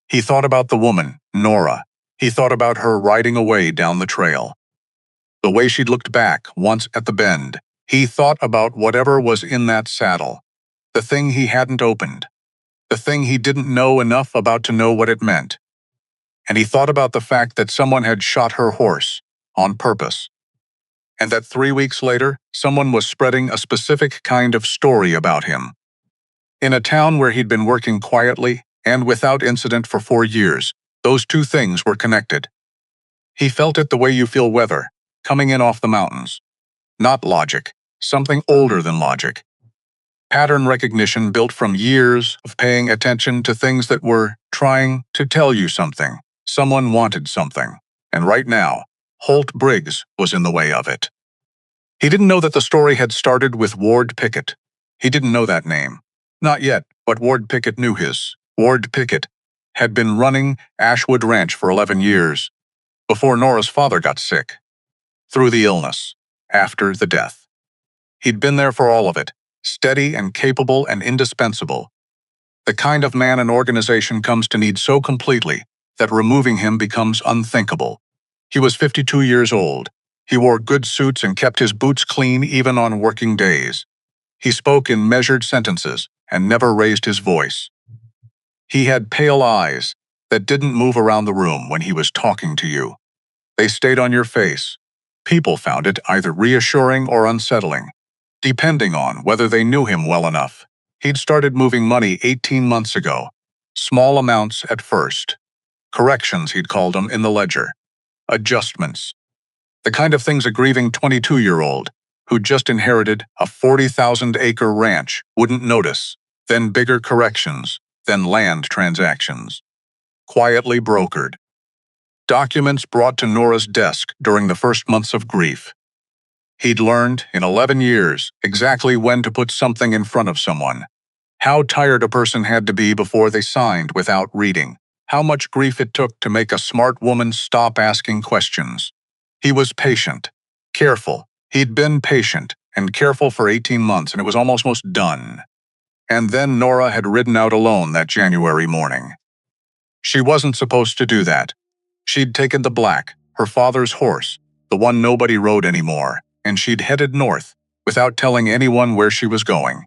He thought about the woman, Nora. He thought about her riding away down the trail. The way she'd looked back once at the bend. He thought about whatever was in that saddle. The thing he hadn't opened. The thing he didn't know enough about to know what it meant. And he thought about the fact that someone had shot her horse, on purpose. And that 3 weeks later, someone was spreading a specific kind of story about him. In a town where he'd been working quietly and without incident for 4 years, those two things were connected. He felt it the way you feel weather, coming in off the mountains. Not logic, something older than logic. Pattern recognition built from years of paying attention to things that were trying to tell you something. Someone wanted something. And right now, Holt Briggs was in the way of it. He didn't know that the story had started with Ward Pickett. He didn't know that name. Not yet, but Ward Pickett knew his. Ward Pickett had been running Ashwood Ranch for 11 years, before Nora's father got sick. Through the illness. After the death. He'd been there for all of it, steady and capable and indispensable. The kind of man an organization comes to need so completely that removing him becomes unthinkable. He was 52 years old. He wore good suits and kept his boots clean even on working days. He spoke in measured sentences and never raised his voice. He had pale eyes that didn't move around the room when he was talking to you. They stayed on your face. People found it either reassuring or unsettling, depending on whether they knew him well enough. He'd started moving money 18 months ago. Small amounts at first. Corrections, he'd called them, in the ledger. Adjustments. The kind of things a grieving 22-year-old, who'd just inherited a 40,000-acre ranch, wouldn't notice. Then bigger corrections, then land transactions. Quietly brokered. Documents brought to Nora's desk during the first months of grief. He'd learned, in 11 years, exactly when to put something in front of someone. How tired a person had to be before they signed without reading. How much grief it took to make a smart woman stop asking questions. He was patient, careful. He'd been patient and careful for 18 months, and it was almost done. And then Nora had ridden out alone that January morning. She wasn't supposed to do that. She'd taken the Black, her father's horse, the one nobody rode anymore, and she'd headed north, without telling anyone where she was going.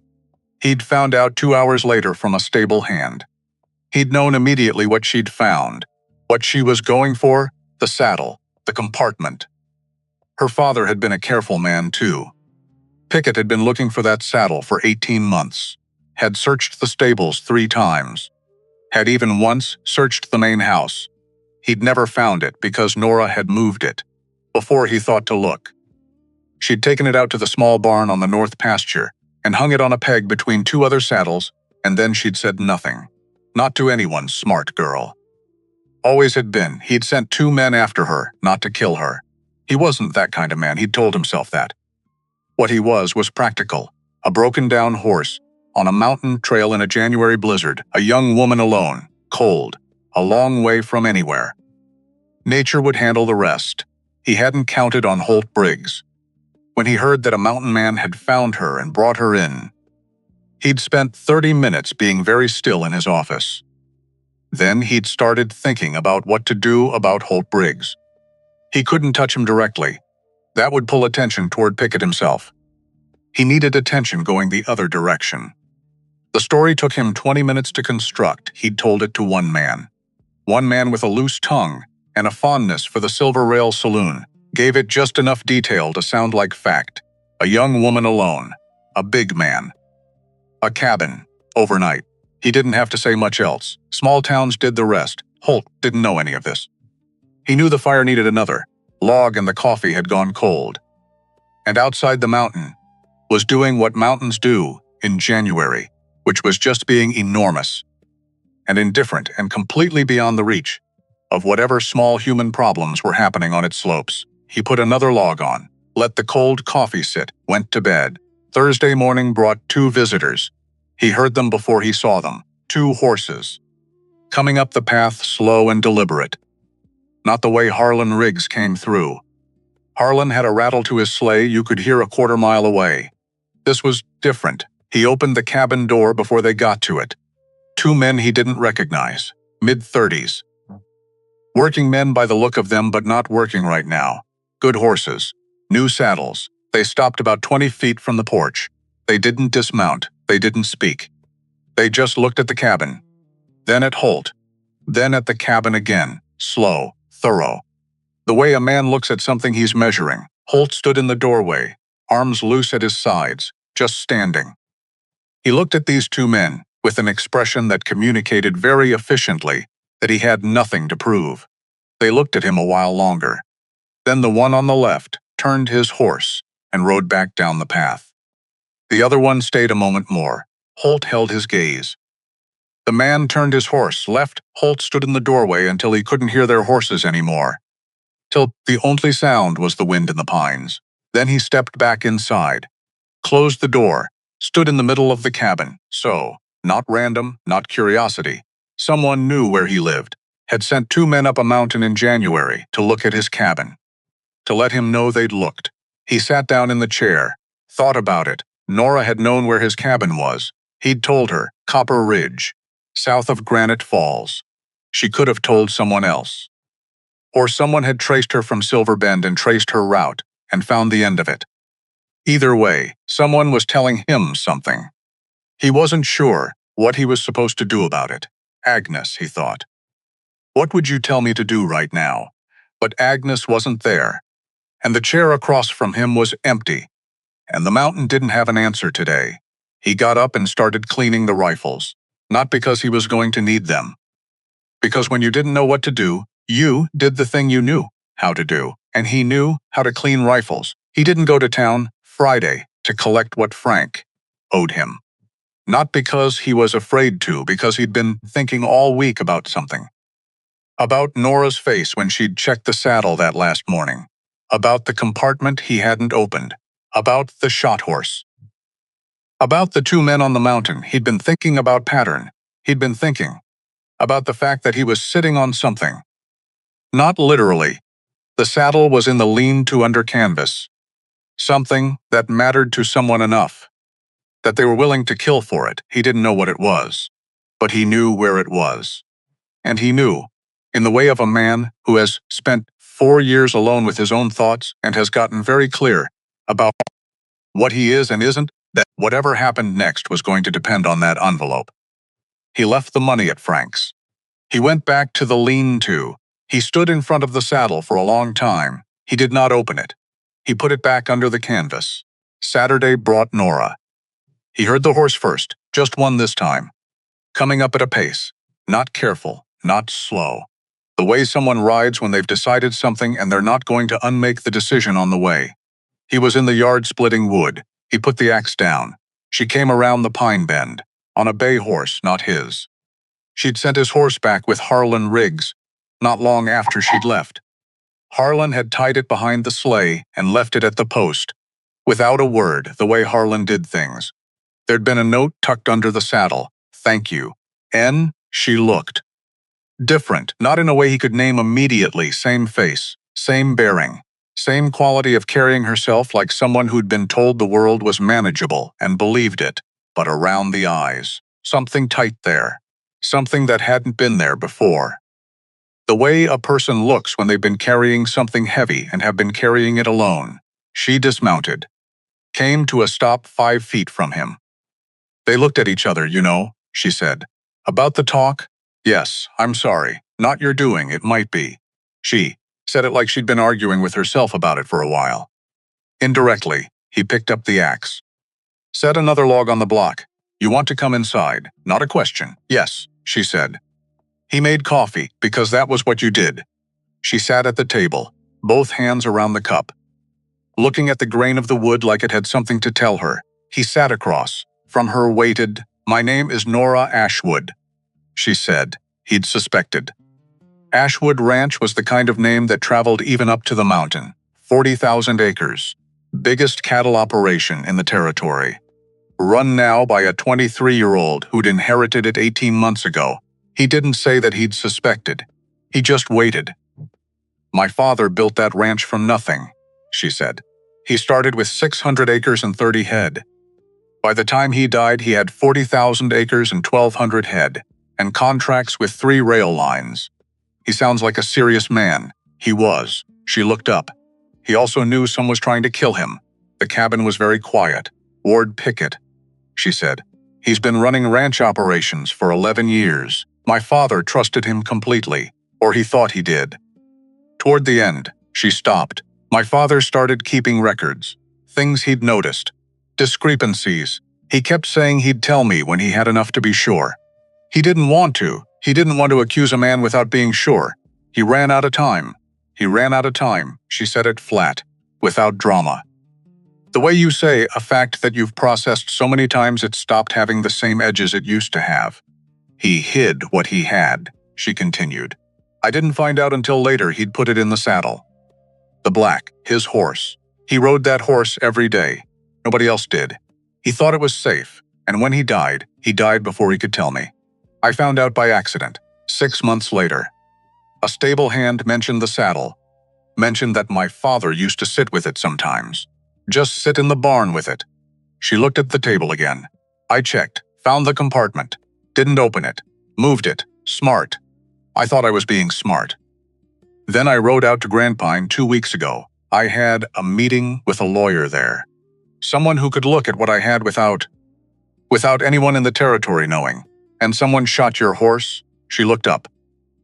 He'd found out 2 hours later from a stable hand. He'd known immediately what she'd found. What she was going for, the saddle, the compartment. Her father had been a careful man, too. Pickett had been looking for that saddle for 18 months. Had searched the stables 3 times. Had even once searched the main house. He'd never found it because Nora had moved it, before he thought to look. She'd taken it out to the small barn on the north pasture and hung it on a peg between 2 other saddles, and then she'd said nothing. Not to anyone, smart girl. Always had been. He'd sent 2 men after her, not to kill her. He wasn't that kind of man, he'd told himself that. What he was practical. A broken-down horse, on a mountain trail in a January blizzard, a young woman alone, cold, a long way from anywhere. Nature would handle the rest. He hadn't counted on Holt Briggs. When he heard that a mountain man had found her and brought her in, he'd spent 30 minutes being very still in his office. Then he'd started thinking about what to do about Holt Briggs. He couldn't touch him directly. That would pull attention toward Pickett himself. He needed attention going the other direction. The story took him 20 minutes to construct. He'd told it to one man. One man with a loose tongue and a fondness for the Silver Rail Saloon gave it just enough detail to sound like fact. A young woman alone. A big man. A cabin. Overnight. He didn't have to say much else. Small towns did the rest. Holt didn't know any of this. He knew the fire needed another log and the coffee had gone cold. And outside the mountain was doing what mountains do in January, which was just being enormous and indifferent and completely beyond the reach of whatever small human problems were happening on its slopes. He put another log on, let the cold coffee sit, went to bed. Thursday morning brought 2 visitors. He heard them before he saw them. 2 horses. Coming up the path slow and deliberate. Not the way Harlan Riggs came through. Harlan had a rattle to his sleigh you could hear a quarter mile away. This was different. He opened the cabin door before they got to it. 2 men he didn't recognize, mid-30s. Working men by the look of them, but not working right now. Good horses, new saddles. They stopped about 20 feet from the porch. They didn't dismount, they didn't speak. They just looked at the cabin. Then at Holt. Then at the cabin again, slow, thorough. The way a man looks at something he's measuring. Holt stood in the doorway, arms loose at his sides, just standing. He looked at these 2 men, with an expression that communicated very efficiently that he had nothing to prove. They looked at him a while longer. Then the one on the left turned his horse and rode back down the path. The other one stayed a moment more. Holt held his gaze. The man turned his horse left. Holt stood in the doorway until he couldn't hear their horses anymore. Till the only sound was the wind in the pines. Then he stepped back inside, closed the door, stood in the middle of the cabin. So, not random, not curiosity. Someone knew where he lived, had sent 2 men up a mountain in January to look at his cabin, to let him know they'd looked. He sat down in the chair, thought about it. Nora had known where his cabin was. He'd told her, Copper Ridge, south of Granite Falls. She could have told someone else. Or someone had traced her from Silver Bend and traced her route and found the end of it. Either way, someone was telling him something. He wasn't sure what he was supposed to do about it. Agnes, he thought. What would you tell me to do right now? But Agnes wasn't there. And the chair across from him was empty. And the mountain didn't have an answer today. He got up and started cleaning the rifles. Not because he was going to need them. Because when you didn't know what to do, you did the thing you knew how to do. And he knew how to clean rifles. He didn't go to town Friday to collect what Frank owed him. Not because he was afraid to, because he'd been thinking all week about something. About Nora's face when she'd checked the saddle that last morning. About the compartment he hadn't opened. About the shot horse. About the 2 men on the mountain. He'd been thinking about pattern. He'd been thinking about the fact that he was sitting on something. Not literally. The saddle was in the lean-to under canvas. Something that mattered to someone enough that they were willing to kill for it. He didn't know what it was, but he knew where it was. And he knew, in the way of a man who has spent 4 years alone with his own thoughts and has gotten very clear about what he is and isn't, that whatever happened next was going to depend on that envelope. He left the money at Frank's. He went back to the lean-to. He stood in front of the saddle for a long time. He did not open it. He put it back under the canvas. Saturday brought Nora. He heard the horse first, just one this time. Coming up at a pace, not careful, not slow. The way someone rides when they've decided something and they're not going to unmake the decision on the way. He was in the yard splitting wood. He put the axe down. She came around the pine bend, on a bay horse, not his. She'd sent his horse back with Harlan Riggs, not long after she'd left. Harlan had tied it behind the sleigh and left it at the post, without a word, the way Harlan did things. There'd been a note tucked under the saddle. Thank you. N. She looked different, not in a way he could name immediately. Same face, same bearing, same quality of carrying herself like someone who'd been told the world was manageable and believed it, but around the eyes. Something tight there. Something that hadn't been there before. The way a person looks when they've been carrying something heavy and have been carrying it alone. She dismounted. Came to a stop 5 feet from him. They looked at each other, you know, she said. About the talk? Yes, I'm sorry. Not your doing, it might be. She said it like she'd been arguing with herself about it for a while. Indirectly, he picked up the axe. Set another log on the block. You want to come inside? Not a question. Yes, she said. He made coffee, because that was what you did. She sat at the table, both hands around the cup. Looking at the grain of the wood like it had something to tell her, he sat across. From her waited, My name is Nora Ashwood, she said. He'd suspected. Ashwood Ranch was the kind of name that traveled even up to the mountain. 40,000 acres. Biggest cattle operation in the territory. Run now by a 23-year-old who'd inherited it 18 months ago. He didn't say that he'd suspected. He just waited. My father built that ranch from nothing, she said. He started with 600 acres and 30 head. By the time he died, he had 40,000 acres and 1,200 head, and contracts with 3 rail lines. He sounds like a serious man. He was. She looked up. He also knew someone was trying to kill him. The cabin was very quiet. Ward Pickett, she said. He's been running ranch operations for 11 years. My father trusted him completely, or he thought he did. Toward the end, she stopped. My father started keeping records, things he'd noticed, discrepancies. He kept saying he'd tell me when he had enough to be sure. He didn't want to. He didn't want to accuse a man without being sure. He ran out of time. He ran out of time, she said it flat, without drama. The way you say a fact that you've processed so many times it stopped having the same edges it used to have. He hid what he had, she continued. I didn't find out until later he'd put it in the saddle. The black, his horse. He rode that horse every day. Nobody else did. He thought it was safe, and when he died before he could tell me. I found out by accident, 6 months later. A stable hand mentioned the saddle, mentioned that my father used to sit with it sometimes. Just sit in the barn with it. She looked at the table again. I checked, found the compartment, didn't open it, moved it, smart. I thought I was being smart. Then I rode out to Grand Pine 2 weeks ago. I had a meeting with a lawyer there. Someone who could look at what I had without anyone in the territory knowing. And someone shot your horse? She looked up.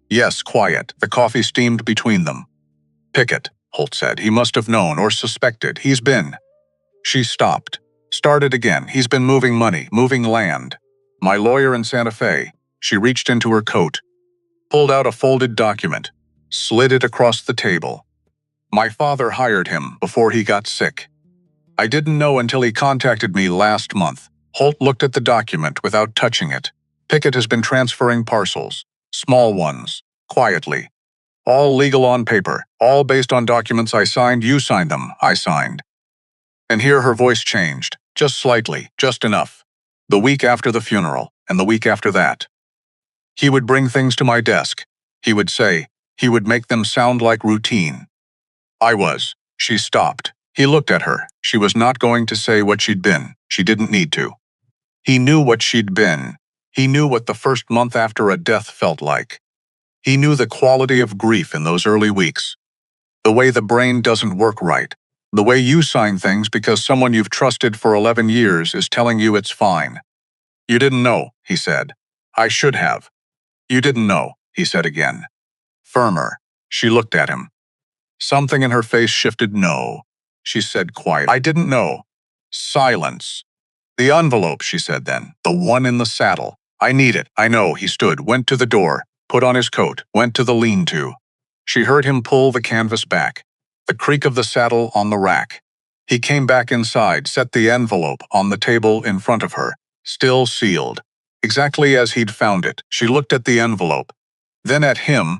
Yes, quiet. The coffee steamed between them. Pickett, Holt said. He must have known or suspected. He's been. She stopped. Started again. He's been moving money, moving land. My lawyer in Santa Fe. She reached into her coat, pulled out a folded document, slid it across the table. My father hired him before he got sick. I didn't know until he contacted me last month. Holt looked at the document without touching it. Pickett has been transferring parcels, small ones, quietly. All legal on paper, all based on documents I signed. You signed them, I signed. And here her voice changed, just slightly, just enough. The week after the funeral, and the week after that. He would bring things to my desk. He would say, he would make them sound like routine. She stopped. He looked at her. She was not going to say what she'd been. She didn't need to. He knew what she'd been. He knew what the first month after a death felt like. He knew the quality of grief in those early weeks. The way the brain doesn't work right. The way you sign things because someone you've trusted for 11 years is telling you it's fine. You didn't know, he said. I should have. You didn't know, he said again. Firmer. She looked at him. Something in her face shifted. No, she said quietly. I didn't know. Silence. The envelope, she said then. The one in the saddle. I need it. I know. He stood, went to the door, put on his coat, went to the lean-to. She heard him pull the canvas back, the creak of the saddle on the rack. He came back inside, set the envelope on the table in front of her, still sealed, exactly as he'd found it. She looked at the envelope, then at him.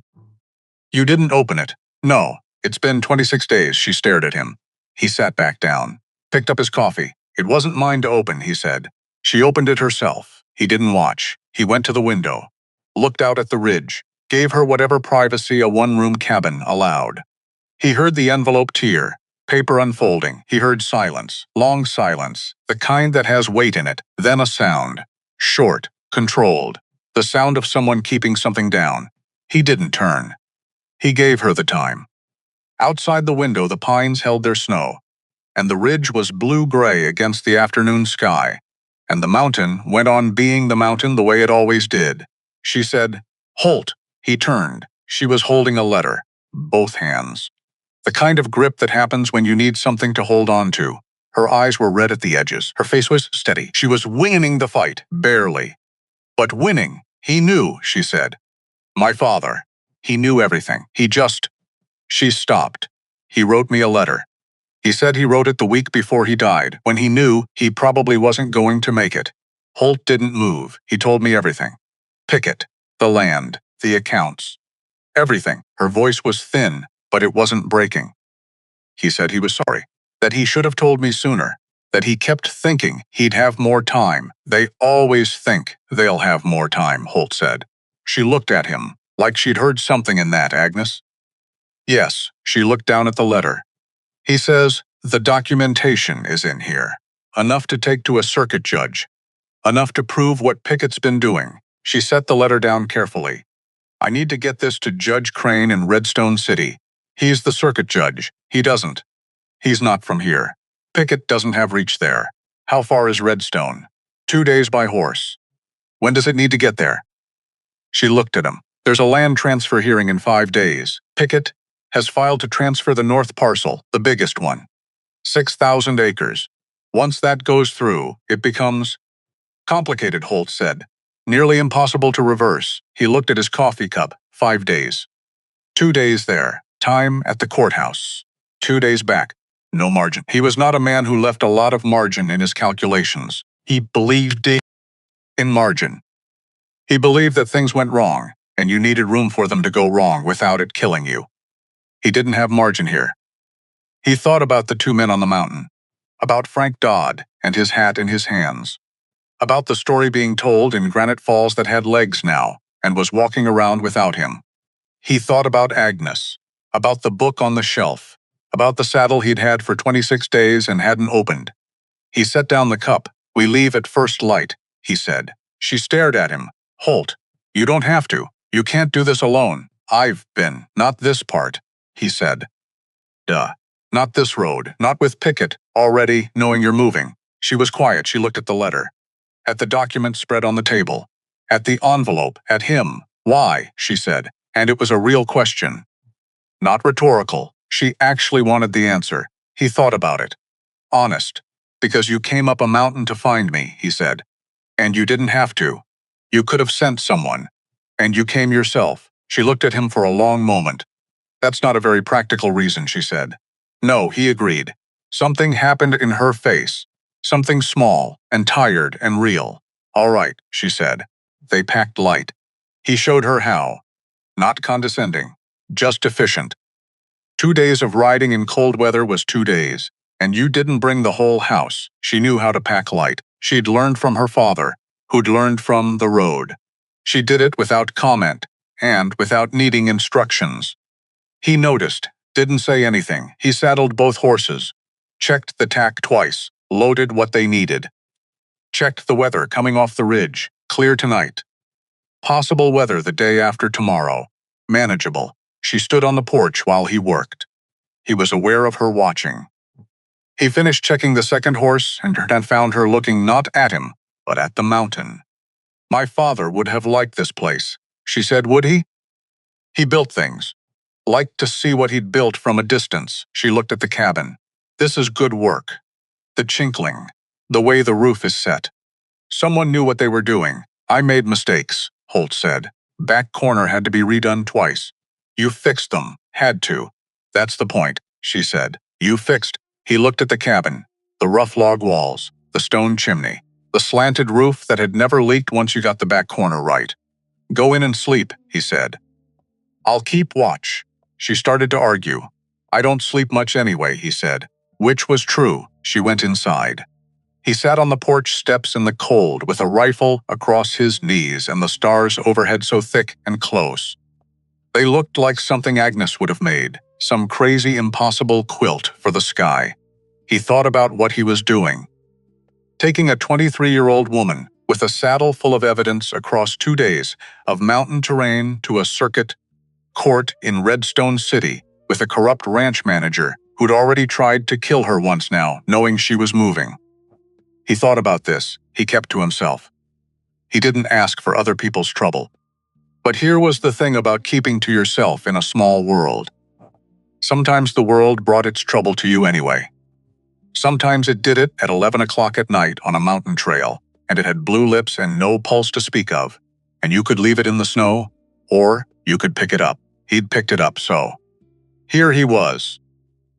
You didn't open it. No, it's been 26 days, she stared at him. He sat back down, picked up his coffee. It wasn't mine to open, he said. She opened it herself. He didn't watch. He went to the window, looked out at the ridge, gave her whatever privacy a one-room cabin allowed. He heard the envelope tear, paper unfolding. He heard silence, long silence, the kind that has weight in it, then a sound, short, controlled, the sound of someone keeping something down. He didn't turn. He gave her the time. Outside the window, the pines held their snow, and the ridge was blue-gray against the afternoon sky, and the mountain went on being the mountain the way it always did. She said, Holt. He turned. She was holding a letter, both hands. The kind of grip that happens when you need something to hold on to. Her eyes were red at the edges. Her face was steady. She was winning the fight, barely. But winning, he knew, she said. My father. He knew everything. She stopped. He wrote me a letter. He said he wrote it the week before he died, when he knew he probably wasn't going to make it. Holt didn't move. He told me everything. Pickett, the land, the accounts. Everything. Her voice was thin, but it wasn't breaking. He said he was sorry, that he should have told me sooner, that he kept thinking he'd have more time. They always think they'll have more time, Holt said. She looked at him, like she'd heard something in that, Agnes. Yes, she looked down at the letter. He says, the documentation is in here. Enough to take to a circuit judge. Enough to prove what Pickett's been doing. She set the letter down carefully. I need to get this to Judge Crane in Redstone City. He's the circuit judge. He doesn't. He's not from here. Pickett doesn't have reach there. How far is Redstone? 2 days by horse. When does it need to get there? She looked at him. There's a land transfer hearing in 5 days. Pickett has filed to transfer the north parcel, the biggest one. 6,000 acres. Once that goes through, it becomes complicated, Holt said. Nearly impossible to reverse. He looked at his coffee cup. 5 days. 2 days there. Time at the courthouse. 2 days back. No margin. He was not a man who left a lot of margin in his calculations. He believed in margin. He believed that things went wrong, and you needed room for them to go wrong without it killing you. He didn't have margin here. He thought about the 2 men on the mountain, about Frank Dodd and his hat in his hands, about the story being told in Granite Falls that had legs now and was walking around without him. He thought about Agnes, about the book on the shelf, about the saddle he'd had for 26 days and hadn't opened. He set down the cup. We leave at first light, he said. She stared at him. Holt, you don't have to. You can't do this alone. I've been. Not this part, he said. Duh. Not this road. Not with Pickett, already knowing you're moving. She was quiet. She looked at the letter, at the document spread on the table, at the envelope, at him. Why, she said, and it was a real question. Not rhetorical. She actually wanted the answer. He thought about it. Honest. Because you came up a mountain to find me, he said. And you didn't have to. You could have sent someone. And you came yourself. She looked at him for a long moment. That's not a very practical reason, she said. No, he agreed. Something happened in her face. Something small and tired and real. All right, she said. They packed light. He showed her how. Not condescending. Just efficient. 2 days of riding in cold weather was 2 days. And you didn't bring the whole house. She knew how to pack light. She'd learned from her father, who'd learned from the road. She did it without comment and without needing instructions. He noticed, didn't say anything. He saddled both horses, checked the tack twice, loaded what they needed. Checked the weather coming off the ridge, clear tonight. Possible weather the day after tomorrow. Manageable. She stood on the porch while he worked. He was aware of her watching. He finished checking the second horse and found her looking not at him, but at the mountain. My father would have liked this place, she said, would he? He built things. Liked to see what he'd built from a distance. She looked at the cabin. This is good work. The chinkling. The way the roof is set. Someone knew what they were doing. I made mistakes, Holt said. Back corner had to be redone twice. You fixed them. Had to. That's the point, she said. You fixed. He looked at the cabin, the rough log walls, the stone chimney, the slanted roof that had never leaked once you got the back corner right. Go in and sleep, he said. I'll keep watch. She started to argue. I don't sleep much anyway, he said. Which was true. She went inside. He sat on the porch steps in the cold with a rifle across his knees and the stars overhead so thick and close. They looked like something Agnes would have made, some crazy, impossible quilt for the sky. He thought about what he was doing. Taking a 23-year-old woman with a saddle full of evidence across 2 days of mountain terrain to a circuit court in Redstone City with a corrupt ranch manager who'd already tried to kill her once now, knowing she was moving. He thought about this. He kept to himself. He didn't ask for other people's trouble. But here was the thing about keeping to yourself in a small world. Sometimes the world brought its trouble to you anyway. Sometimes it did it at 11 o'clock at night on a mountain trail, and it had blue lips and no pulse to speak of, and you could leave it in the snow, or you could pick it up. He'd picked it up, so. Here he was.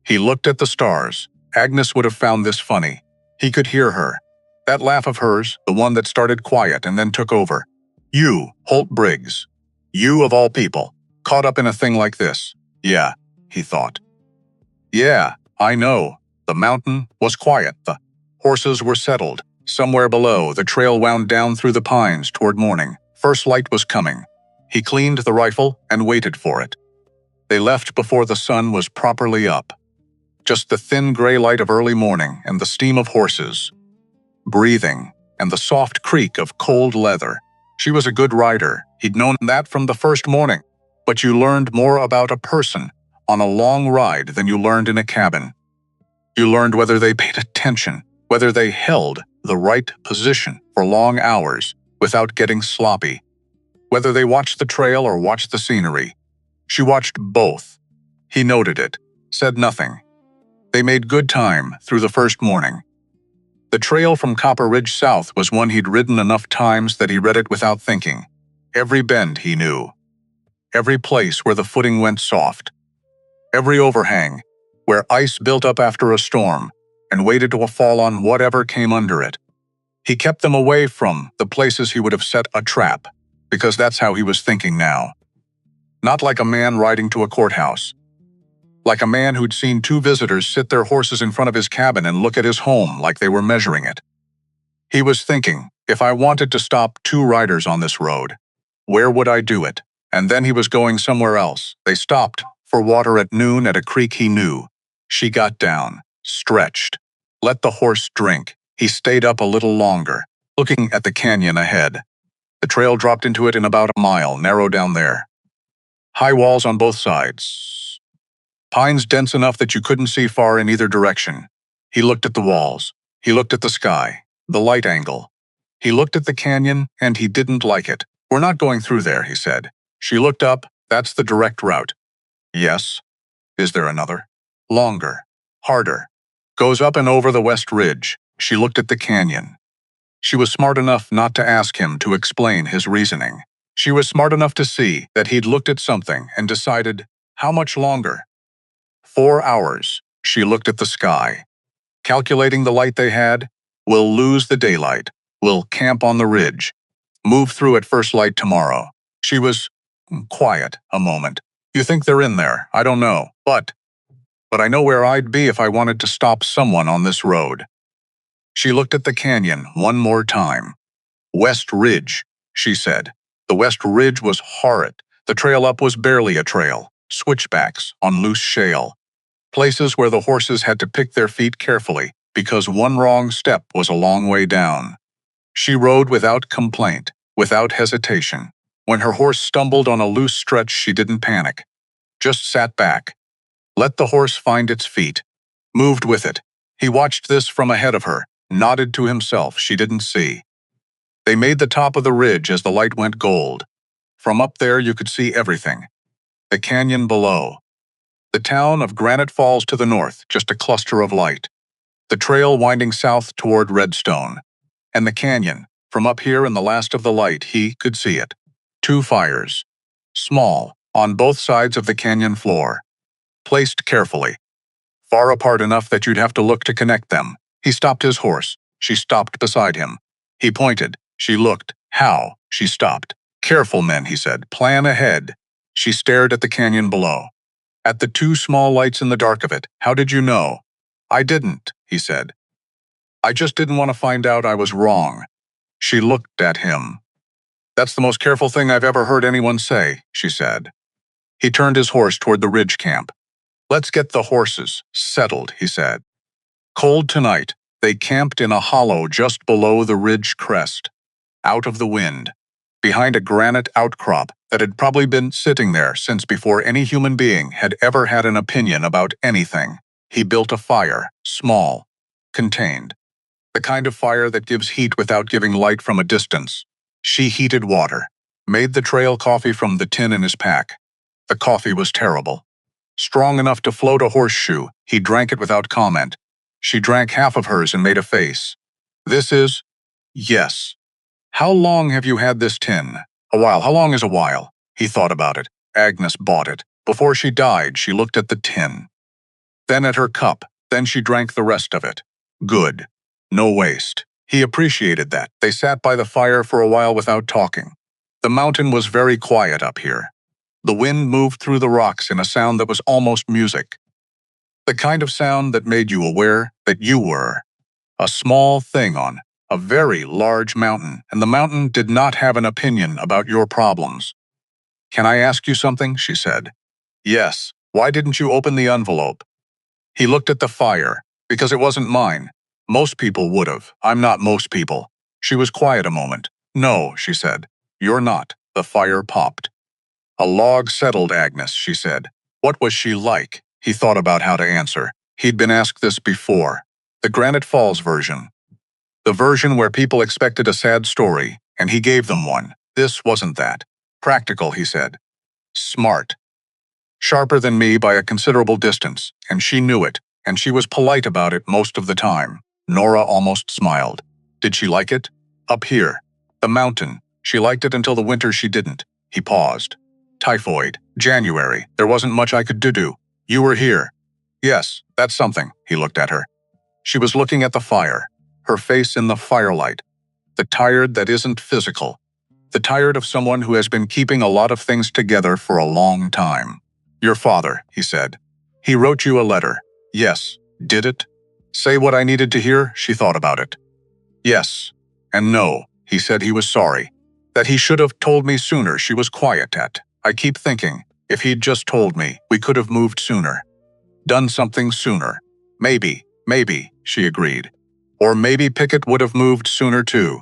He looked at the stars. Agnes would have found this funny. He could hear her. That laugh of hers, the one that started quiet and then took over. You, Holt Briggs. You of all people, caught up in a thing like this. Yeah, he thought. Yeah, I know. The mountain was quiet. The horses were settled. Somewhere below, the trail wound down through the pines toward morning. First light was coming. He cleaned the rifle and waited for it. They left before the sun was properly up. Just the thin gray light of early morning and the steam of horses. Breathing, and the soft creak of cold leather. She was a good rider. He'd known that from the first morning. But you learned more about a person on a long ride than you learned in a cabin. You learned whether they paid attention, whether they held the right position for long hours without getting sloppy, whether they watched the trail or watched the scenery. She watched both. He noted it, said nothing. They made good time through the first morning. The trail from Copper Ridge south was one he'd ridden enough times that he read it without thinking. Every bend he knew. Every place where the footing went soft. Every overhang, where ice built up after a storm and waited to fall on whatever came under it. He kept them away from the places he would have set a trap, because that's how he was thinking now. Not like a man riding to a courthouse. Like a man who'd seen two visitors sit their horses in front of his cabin and look at his home like they were measuring it. He was thinking, if I wanted to stop two riders on this road, where would I do it? And then he was going somewhere else. They stopped for water at noon at a creek he knew. She got down, stretched, let the horse drink. He stayed up a little longer, looking at the canyon ahead. The trail dropped into it in about a mile, narrow down there. High walls on both sides. Pines dense enough that you couldn't see far in either direction. He looked at the walls. He looked at the sky, the light angle. He looked at the canyon, and he didn't like it. We're not going through there, he said. She looked up. That's the direct route. Yes. Is there another? Longer. Harder. Goes up and over the West Ridge. She looked at the canyon. She was smart enough not to ask him to explain his reasoning. She was smart enough to see that he'd looked at something and decided, how much longer? 4 hours. She looked at the sky. Calculating the light they had, we'll lose the daylight. We'll camp on the ridge. Move through at first light tomorrow. She was quiet a moment. You think they're in there? I don't know. But I know where I'd be if I wanted to stop someone on this road. She looked at the canyon one more time. West Ridge, she said. The West Ridge was horrid. The trail up was barely a trail. Switchbacks on loose shale. Places where the horses had to pick their feet carefully because one wrong step was a long way down. She rode without complaint, without hesitation. When her horse stumbled on a loose stretch, she didn't panic. Just sat back. Let the horse find its feet. Moved with it. He watched this from ahead of her, nodded to himself she didn't see. They made the top of the ridge as the light went gold. From up there you could see everything. The canyon below. The town of Granite Falls to the north, just a cluster of light. The trail winding south toward Redstone. And the canyon, from up here in the last of the light, he could see it. 2 fires. Small, on both sides of the canyon floor. Placed carefully. Far apart enough that you'd have to look to connect them. He stopped his horse. She stopped beside him. He pointed. She looked. How? She stopped. Careful, men, he said. Plan ahead. She stared at the canyon below. At the 2 small lights in the dark of it. How did you know? I didn't, he said. I just didn't want to find out I was wrong. She looked at him. That's the most careful thing I've ever heard anyone say, she said. He turned his horse toward the ridge camp. Let's get the horses settled, he said. Cold tonight, they camped in a hollow just below the ridge crest, out of the wind, behind a granite outcrop that had probably been sitting there since before any human being had ever had an opinion about anything. He built a fire, small, contained. The kind of fire that gives heat without giving light from a distance. She heated water, made the trail coffee from the tin in his pack. The coffee was terrible. Strong enough to float a horseshoe, he drank it without comment. She drank half of hers and made a face. This is? Yes. How long have you had this tin? A while. How long is a while? He thought about it. Agnes bought it. Before she died, she looked at the tin. Then at her cup. Then she drank the rest of it. Good. No waste. He appreciated that. They sat by the fire for a while without talking. The mountain was very quiet up here. The wind moved through the rocks in a sound that was almost music. The kind of sound that made you aware that you were a small thing on a very large mountain, and the mountain did not have an opinion about your problems. "Can I ask you something?" she said. "Yes. Why didn't you open the envelope?" He looked at the fire. "Because it wasn't mine. Most people would have. I'm not most people." She was quiet a moment. "No," she said. "You're not." The fire popped. "A log settled, Agnes," she said. What was she like? He thought about how to answer. He'd been asked this before. The Granite Falls version. The version where people expected a sad story, and he gave them one. This wasn't that. Practical, he said. Smart. Sharper than me by a considerable distance, and she knew it, and she was polite about it most of the time. Nora almost smiled. Did she like it? Up here. The mountain. She liked it until the winter she didn't. He paused. Typhoid. January. There wasn't much I could do. You were here. Yes, that's something. He looked at her. She was looking at the fire, her face in the firelight. The tired that isn't physical. The tired of someone who has been keeping a lot of things together for a long time. Your father, he said. He wrote you a letter. Yes. Did it? Say what I needed to hear? She thought about it. Yes. And no. He said he was sorry. That he should have told me sooner. She was quiet at. I keep thinking, if he'd just told me, we could have moved sooner. Done something sooner. Maybe, she agreed. Or maybe Pickett would have moved sooner too.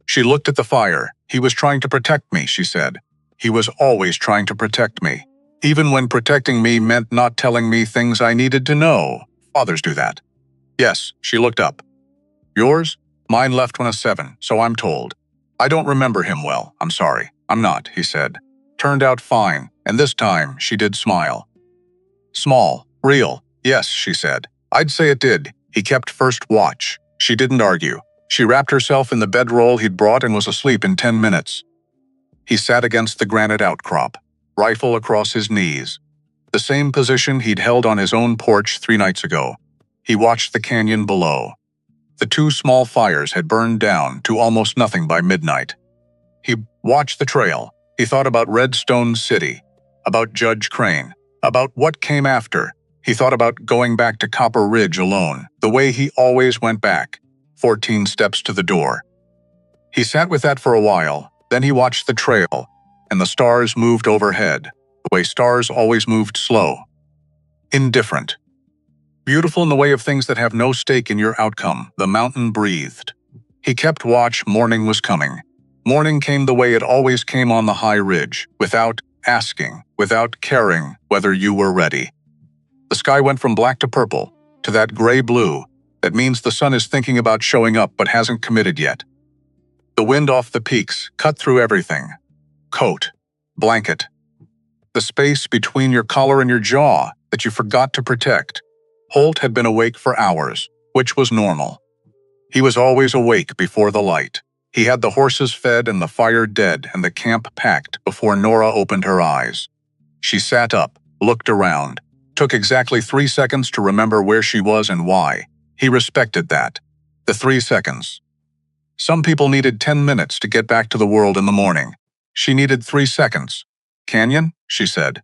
She looked at the fire. He was trying to protect me, she said. He was always trying to protect me. Even when protecting me meant not telling me things I needed to know. Fathers do that. Yes, she looked up. Yours? Mine left when I was 7, so I'm told. I don't remember him well, I'm sorry. I'm not, he said. Turned out fine, and this time she did smile. Small, real, yes, she said. I'd say it did. He kept first watch. She didn't argue. She wrapped herself in the bedroll he'd brought and was asleep in 10 minutes. He sat against the granite outcrop, rifle across his knees. The same position he'd held on his own porch 3 nights ago. He watched the canyon below. The 2 small fires had burned down to almost nothing by midnight. He watched the trail. He thought about Redstone City, about Judge Crane, about what came after. He thought about going back to Copper Ridge alone, the way he always went back, 14 steps to the door. He sat with that for a while, then he watched the trail, and the stars moved overhead, the way stars always moved slow. Indifferent. Beautiful in the way of things that have no stake in your outcome, the mountain breathed. He kept watch. Morning was coming. Morning came the way it always came on the high ridge, without asking, without caring whether you were ready. The sky went from black to purple, to that gray blue. That means the sun is thinking about showing up but hasn't committed yet. The wind off the peaks cut through everything. Coat, blanket. The space between your collar and your jaw that you forgot to protect. Holt had been awake for hours, which was normal. He was always awake before the light. He had the horses fed and the fire dead and the camp packed before Nora opened her eyes. She sat up, looked around. Took exactly 3 seconds to remember where she was and why. He respected that. The 3 seconds. Some people needed 10 minutes to get back to the world in the morning. She needed 3 seconds. Canyon? She said.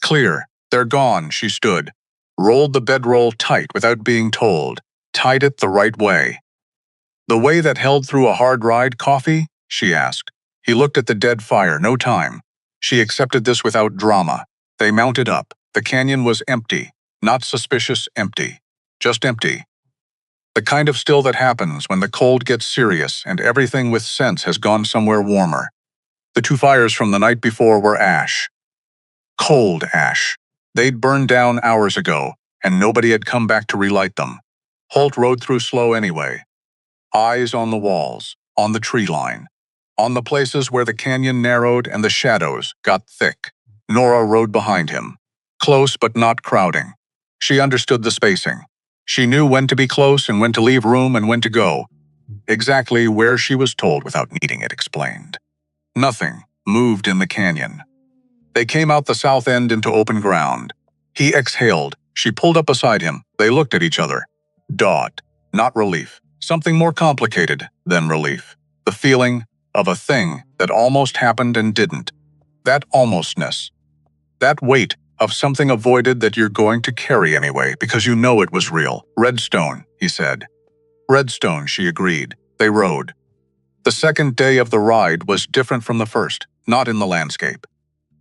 Clear. They're gone, she stood. Rolled the bedroll tight without being told. Tied it the right way. The way that held through a hard ride. Coffee? She asked. He looked at the dead fire. No time. She accepted this without drama. They mounted up. The canyon was empty. Not suspicious empty. Just empty. The kind of still that happens when the cold gets serious and everything with sense has gone somewhere warmer. The 2 fires from the night before were ash. Cold ash. They'd burned down hours ago, and nobody had come back to relight them. Holt rode through slow anyway. Eyes on the walls, on the tree line, on the places where the canyon narrowed and the shadows got thick. Nora rode behind him. Close but not crowding. She understood the spacing. She knew when to be close and when to leave room and when to go. Exactly where she was told without needing it explained. Nothing moved in the canyon. They came out the south end into open ground. He exhaled. She pulled up beside him. They looked at each other. Dawed. Not relief. Something more complicated than relief. The feeling of a thing that almost happened and didn't. That almostness. That weight of something avoided that you're going to carry anyway because you know it was real. Redstone, he said. Redstone, she agreed. They rode. The second day of the ride was different from the first, not in the landscape.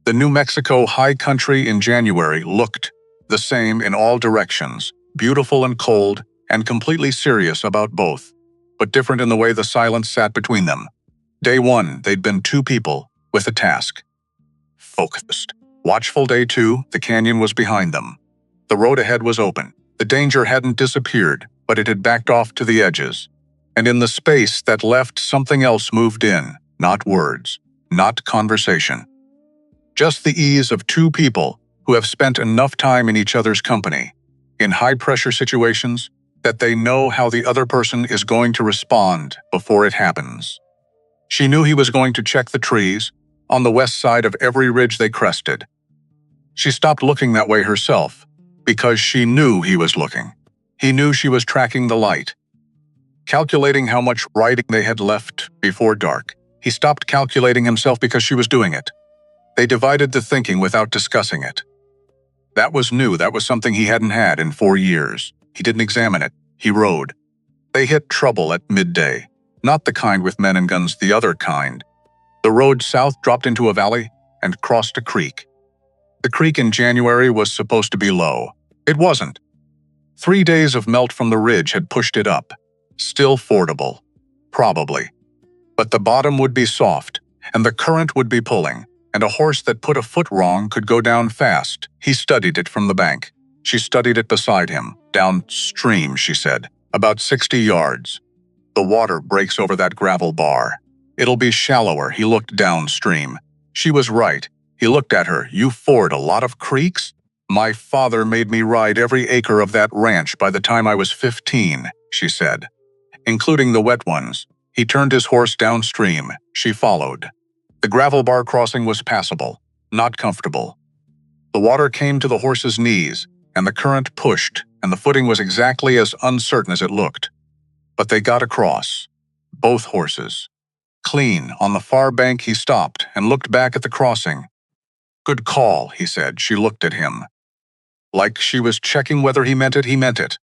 The New Mexico high country in January looked the same in all directions, beautiful and cold, and completely serious about both, but different in the way the silence sat between them. Day one, they'd been two people with a task. Focused. Watchful. Day two, the canyon was behind them. The road ahead was open. The danger hadn't disappeared, but it had backed off to the edges. And in the space that left, something else moved in, not words, not conversation. Just the ease of two people who have spent enough time in each other's company, in high-pressure situations, that they know how the other person is going to respond before it happens. She knew he was going to check the trees on the west side of every ridge they crested. She stopped looking that way herself because she knew he was looking. He knew she was tracking the light. Calculating how much riding they had left before dark, he stopped calculating himself because she was doing it. They divided the thinking without discussing it. That was new. That was something he hadn't had in 4 years. He didn't examine it. He rode. They hit trouble at midday. Not the kind with men and guns, the other kind. The road south dropped into a valley and crossed a creek. The creek in January was supposed to be low. It wasn't. 3 days of melt from the ridge had pushed it up. Still fordable. Probably. But the bottom would be soft, and the current would be pulling, and a horse that put a foot wrong could go down fast. He studied it from the bank. She studied it beside him. Downstream, she said. About 60 yards. The water breaks over that gravel bar. It'll be shallower. He looked downstream. She was right. He looked at her. You ford a lot of creeks? My father made me ride every acre of that ranch by the time I was 15, she said. Including the wet ones. He turned his horse downstream. She followed. The gravel bar crossing was passable, not comfortable. The water came to the horse's knees, and the current pushed, and the footing was exactly as uncertain as it looked. But they got across. Both horses. Clean, on the far bank he stopped and looked back at the crossing. Good call, he said. She looked at him. Like she was checking whether he meant it, he meant it.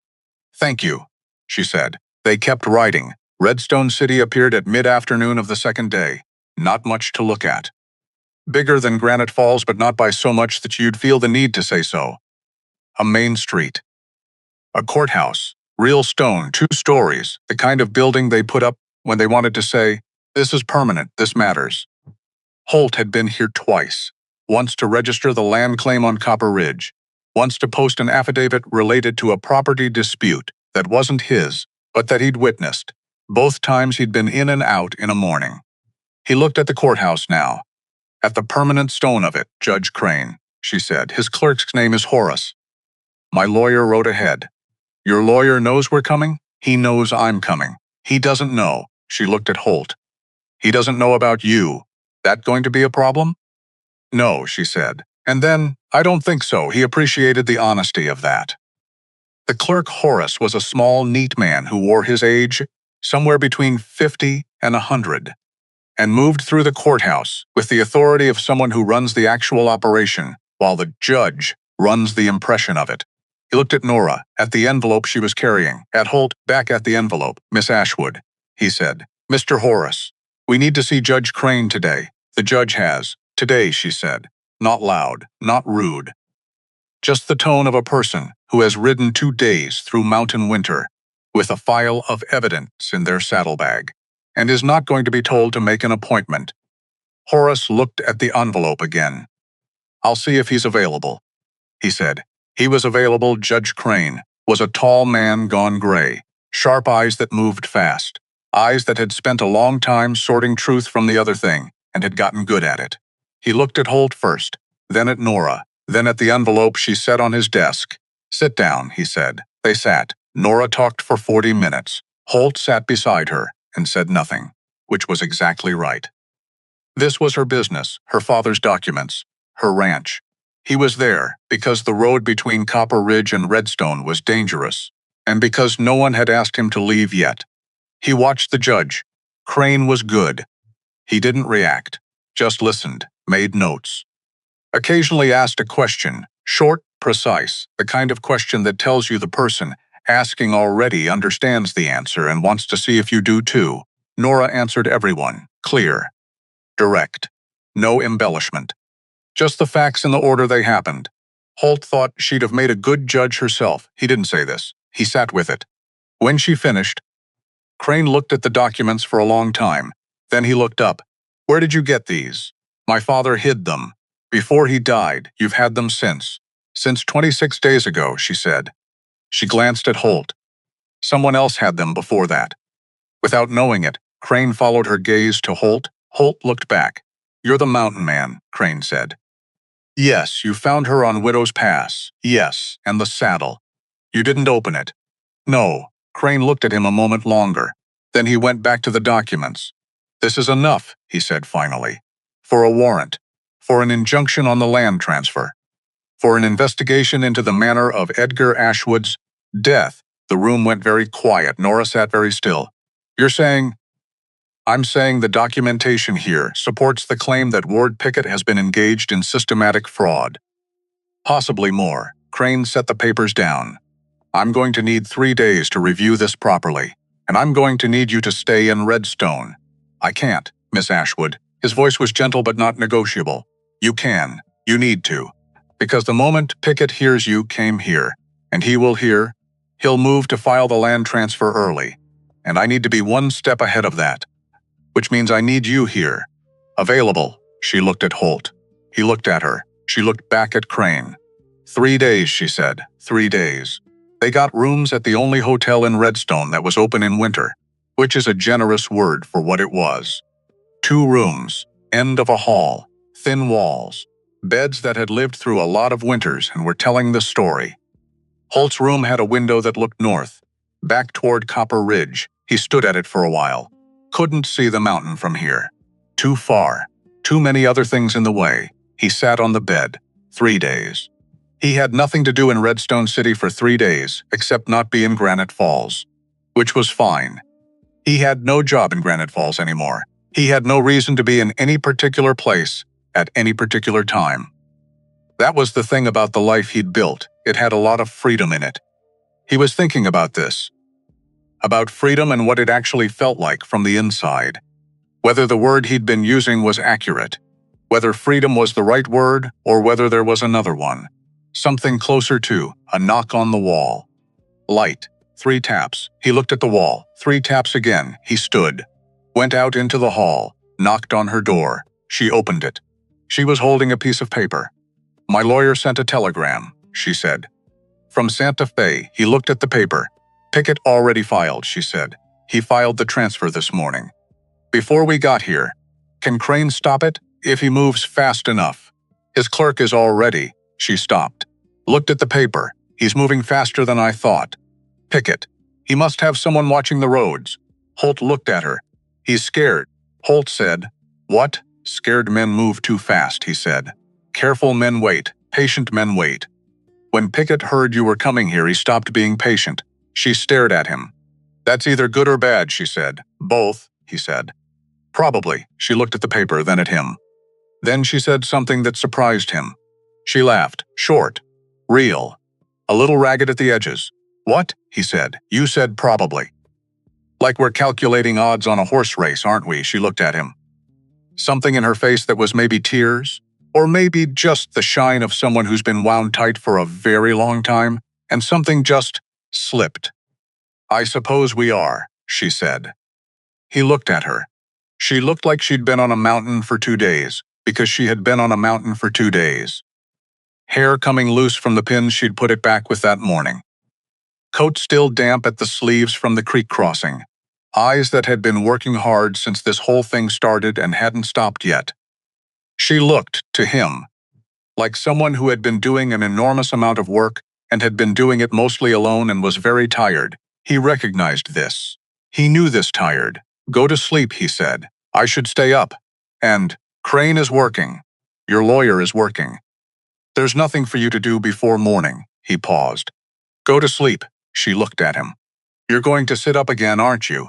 Thank you, she said. They kept riding. Redstone City appeared at mid-afternoon of the second day. Not much to look at. Bigger than Granite Falls, but not by so much that you'd feel the need to say so. A main street. A courthouse. Real stone, 2 stories, the kind of building they put up when they wanted to say, this is permanent, this matters. Holt had been here twice. Once to register the land claim on Copper Ridge. Once to post an affidavit related to a property dispute that wasn't his, but that he'd witnessed. Both times he'd been in and out in a morning. He looked at the courthouse now. At the permanent stone of it, Judge Crane, she said. His clerk's name is Horace. My lawyer wrote ahead. Your lawyer knows we're coming? He knows I'm coming. He doesn't know. She looked at Holt. He doesn't know about you. That going to be a problem? No, she said. And then, I don't think so. He appreciated the honesty of that. The clerk Horace was a small, neat man who wore his age somewhere between 50 and 100, and moved through the courthouse with the authority of someone who runs the actual operation, while the judge runs the impression of it. He looked at Nora, at the envelope she was carrying, at Holt, back at the envelope. Miss Ashwood, he said. Mr. Horace, we need to see Judge Crane today. The judge has. Today, she said. Not loud, not rude. Just the tone of a person who has ridden 2 days through mountain winter with a file of evidence in their saddlebag and is not going to be told to make an appointment. Horace looked at the envelope again. I'll see if he's available, he said. He was available. Judge Crane was a tall man gone gray, sharp eyes that moved fast, eyes that had spent a long time sorting truth from the other thing and had gotten good at it. He looked at Holt first, then at Nora, then at the envelope she set on his desk. Sit down, he said. They sat. Nora talked for 40 minutes. Holt sat beside her and said nothing, which was exactly right. This was her business, her father's documents, her ranch. He was there because the road between Copper Ridge and Redstone was dangerous, and because no one had asked him to leave yet. He watched the judge. Crane was good. He didn't react, just listened, made notes. Occasionally asked a question, Short, precise, the kind of question that tells you the person asking already understands the answer and wants to see if you do too. Nora answered everyone, clear, direct, no embellishment. Just the facts in the order they happened. Holt thought she'd have made a good judge herself. He didn't say this. He sat with it. When she finished, Crane looked at the documents for a long time. Then he looked up. Where did you get these? My father hid them. Before he died, you've had them since. Since 26 days ago, she said. She glanced at Holt. Someone else had them before that. Without knowing it, Crane followed her gaze to Holt. Holt looked back. You're the mountain man, Crane said. Yes, you found her on Widow's Pass. Yes, and the saddle. You didn't open it. No. Crane looked at him a moment longer. Then he went back to the documents. This is enough, he said finally. For a warrant. For an injunction on the land transfer. For an investigation into the manner of Edgar Ashwood's death. The room went very quiet. Nora sat very still. You're saying? I'm saying the documentation here supports the claim that Ward Pickett has been engaged in systematic fraud. Possibly more. Crane set the papers down. I'm going to need 3 days to review this properly, and I'm going to need you to stay in Redstone. I can't, Miss Ashwood. His voice was gentle but not negotiable. You can. You need to. Because the moment Pickett hears you came here, and he will hear, he'll move to file the land transfer early. And I need to be one step ahead of that. Which means I need you here. Available. She looked at Holt. He looked at her. She looked back at Crane. 3 days, she said. 3 days. They got rooms at the only hotel in Redstone that was open in winter, which is a generous word for what it was. 2 rooms, end of a hall, thin walls, beds that had lived through a lot of winters and were telling the story. Holt's room had a window that looked north, back toward Copper Ridge. He stood at it for a while. Couldn't see the mountain from here. Too far. Too many other things in the way. He sat on the bed. 3 days. He had nothing to do in Redstone City for 3 days, except not be in Granite Falls. Which was fine. He had no job in Granite Falls anymore. He had no reason to be in any particular place, at any particular time. That was the thing about the life he'd built. It had a lot of freedom in it. He was thinking about this. About freedom and what it actually felt like from the inside. Whether the word he'd been using was accurate. Whether freedom was the right word, or whether there was another one. Something closer to a knock on the wall. Light. 3 taps. He looked at the wall. 3 taps again. He stood. Went out into the hall. Knocked on her door. She opened it. She was holding a piece of paper. My lawyer sent a telegram, she said. From Santa Fe. He looked at the paper. Pickett already filed, she said. He filed the transfer this morning. Before we got here. Can Crane stop it? If he moves fast enough. His clerk is all ready. She stopped. Looked at the paper. He's moving faster than I thought. Pickett. He must have someone watching the roads. Holt looked at her. He's scared. Holt said. What? Scared men move too fast, he said. Careful men wait. Patient men wait. When Pickett heard you were coming here, he stopped being patient. She stared at him. That's either good or bad, she said. Both, he said. Probably. She looked at the paper, then at him. Then she said something that surprised him. She laughed. Short. Real. A little ragged at the edges. What? He said. You said probably. Like we're calculating odds on a horse race, aren't we? She looked at him. Something in her face that was maybe tears, or maybe just the shine of someone who's been wound tight for a very long time, and something just slipped. I suppose we are, she said. He looked at her. She looked like she'd been on a mountain for 2 days, because she had been on a mountain for 2 days. Hair coming loose from the pins she'd put it back with that morning. Coat still damp at the sleeves from the creek crossing. Eyes that had been working hard since this whole thing started and hadn't stopped yet. She looked, to him, like someone who had been doing an enormous amount of work and had been doing it mostly alone and was very tired. He recognized this. He knew this tired. Go to sleep, he said. I should stay up. And, Crane is working. Your lawyer is working. There's nothing for you to do before morning, he paused. Go to sleep, she looked at him. You're going to sit up again, aren't you?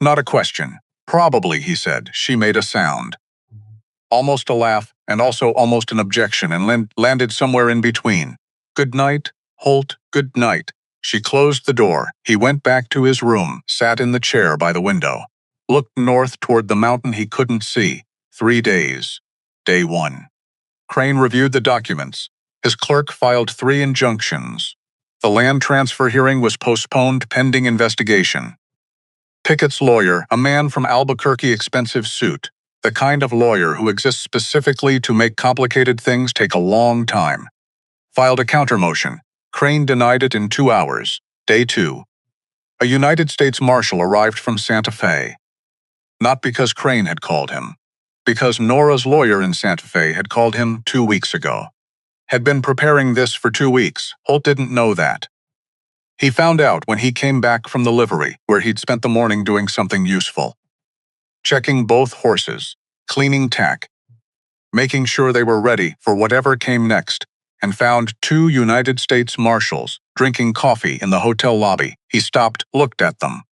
Not a question. Probably, he said. She made a sound. Almost a laugh, and also almost an objection, and landed somewhere in between. "Good night, Holt, good night." She closed the door. He went back to his room, sat in the chair by the window, looked north toward the mountain he couldn't see. 3 days. Day 1. Crane reviewed the documents. His clerk filed 3 injunctions. The land transfer hearing was postponed pending investigation. Pickett's lawyer, a man from Albuquerque, expensive suit, the kind of lawyer who exists specifically to make complicated things take a long time, filed a countermotion. Crane denied it in 2 hours. Day 2. A United States Marshal arrived from Santa Fe. Not because Crane had called him, because Nora's lawyer in Santa Fe had called him 2 weeks ago. Had been preparing this for 2 weeks. Holt didn't know that. He found out when he came back from the livery, where he'd spent the morning doing something useful. Checking both horses, cleaning tack, making sure they were ready for whatever came next, and found 2 United States Marshals drinking coffee in the hotel lobby. He stopped, looked at them.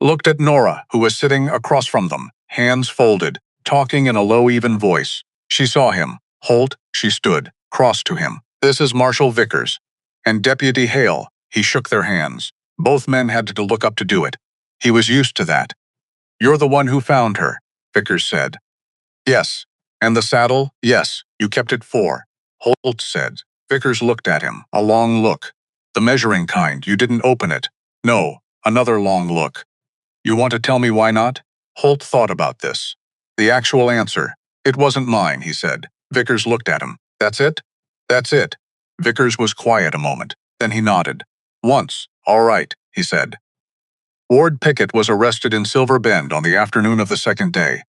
Looked at Nora, who was sitting across from them, hands folded, talking in a low, even voice. She saw him. Holt, she stood, cross to him. "This is Marshal Vickers. And Deputy Hale." He shook their hands. Both men had to look up to do it. He was used to that. "You're the one who found her," Vickers said. "Yes. And the saddle? Yes. You kept it for," Holt said. Vickers looked at him, a long look. "The measuring kind, you didn't open it." "No." Another long look. "You want to tell me why not?" Holt thought about this. The actual answer. "It wasn't mine," he said. Vickers looked at him. "That's it?" "That's it." Vickers was quiet a moment. Then he nodded. "Once. All right," he said. Ward Pickett was arrested in Silver Bend on the afternoon of the 2nd day.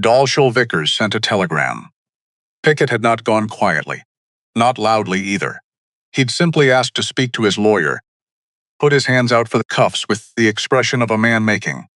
Dalshell Vickers sent a telegram. Pickett had not gone quietly. Not loudly either. He'd simply asked to speak to his lawyer, put his hands out for the cuffs with the expression of a man making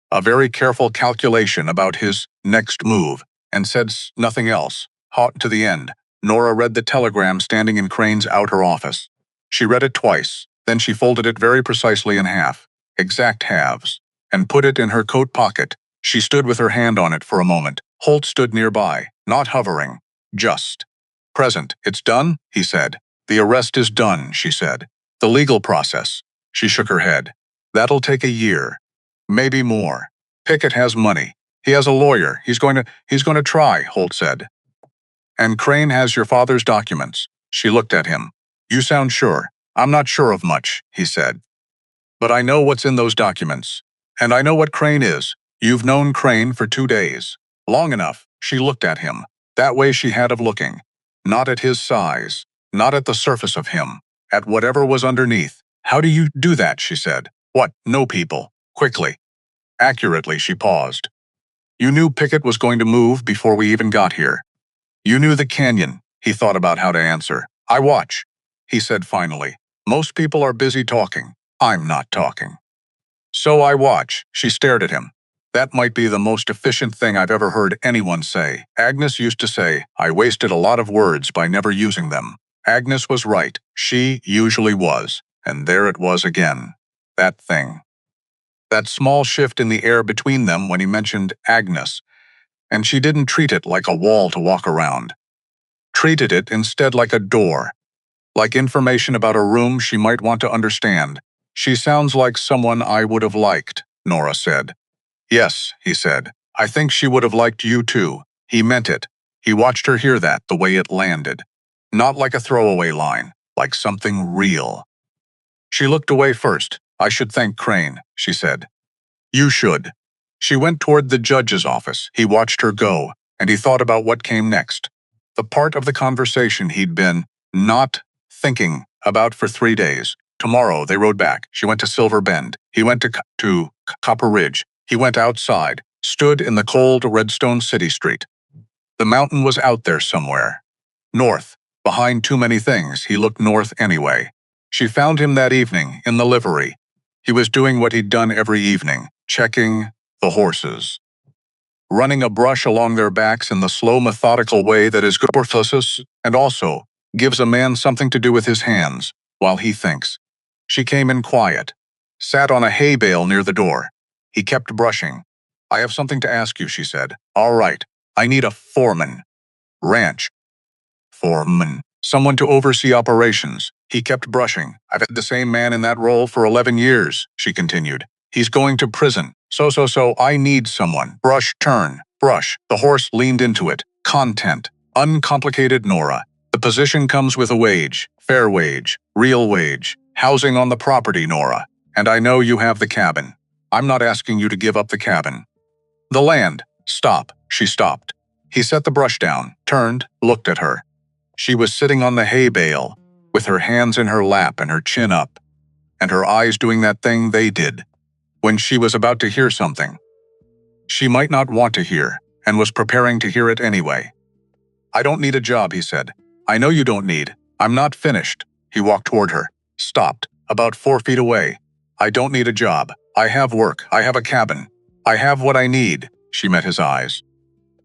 a very careful calculation about his next move, and said nothing else. Hot to the end, Nora read the telegram standing in Crane's outer office. She read it twice, then she folded it very precisely in half, exact halves, and put it in her coat pocket. She stood with her hand on it for a moment. Holt stood nearby, not hovering, just present. "It's done?" he said. "The arrest is done," she said. "The legal process." She shook her head. "That'll take a year. Maybe more. Pickett has money. He has a lawyer. He's going to try," Holt said. "And Crane has your father's documents." She looked at him. "You sound sure." "I'm not sure of much," he said. "But I know what's in those documents. And I know what Crane is. You've known Crane for 2 days. Long enough." She looked at him. That way she had of looking. Not at his size. Not at the surface of him. At whatever was underneath. "How do you do that?" she said. "What, know people?" Quickly. Accurately, she paused. "You knew Pickett was going to move before we even got here. You knew the canyon." He thought about how to answer. "I watch," he said finally. "Most people are busy talking. I'm not talking. So I watch." She stared at him. "That might be the most efficient thing I've ever heard anyone say. Agnes used to say, I wasted a lot of words by never using them." Agnes was right. She usually was. And there it was again. That thing. That small shift in the air between them when he mentioned Agnes. And she didn't treat it like a wall to walk around. Treated it instead like a door. Like information about a room she might want to understand. "She sounds like someone I would have liked," Nora said. "Yes," he said. "I think she would have liked you too." He meant it. He watched her hear that, the way it landed. Not like a throwaway line, like something real. She looked away first. "I should thank Crane," she said. "You should." She went toward the judge's office. He watched her go, and he thought about what came next. The part of the conversation he'd been not thinking about for 3 days. Tomorrow they rode back. She went to Silver Bend. He went to Copper Ridge. He went outside, stood in the cold Redstone City street. The mountain was out there somewhere. North. Behind too many things, he looked north anyway. She found him that evening, in the livery. He was doing what he'd done every evening, checking the horses. Running a brush along their backs in the slow, methodical way that is good for physis and also gives a man something to do with his hands while he thinks. She came in quiet, sat on a hay bale near the door. He kept brushing. "I have something to ask you," she said. "All right. I need a foreman." Ranch. Foreman. Someone to oversee operations. He kept brushing. I've had the same man in that role for 11 years, she continued. He's going to prison. So, I need someone. Brush, turn, brush. The horse leaned into it. Content. Uncomplicated Nora. The position comes with a wage. Fair wage. Real wage. Housing on the property, Nora. And I know you have the cabin. I'm not asking you to give up the cabin. The land. Stop. She stopped. He set the brush down, turned, looked at her. She was sitting on the hay bale, with her hands in her lap and her chin up, and her eyes doing that thing they did, when she was about to hear something. She might not want to hear, and was preparing to hear it anyway. I don't need a job, he said. I know you don't need. I'm not finished. He walked toward her, stopped, about 4 feet away. I don't need a job. I have work. I have a cabin. I have what I need. She met his eyes.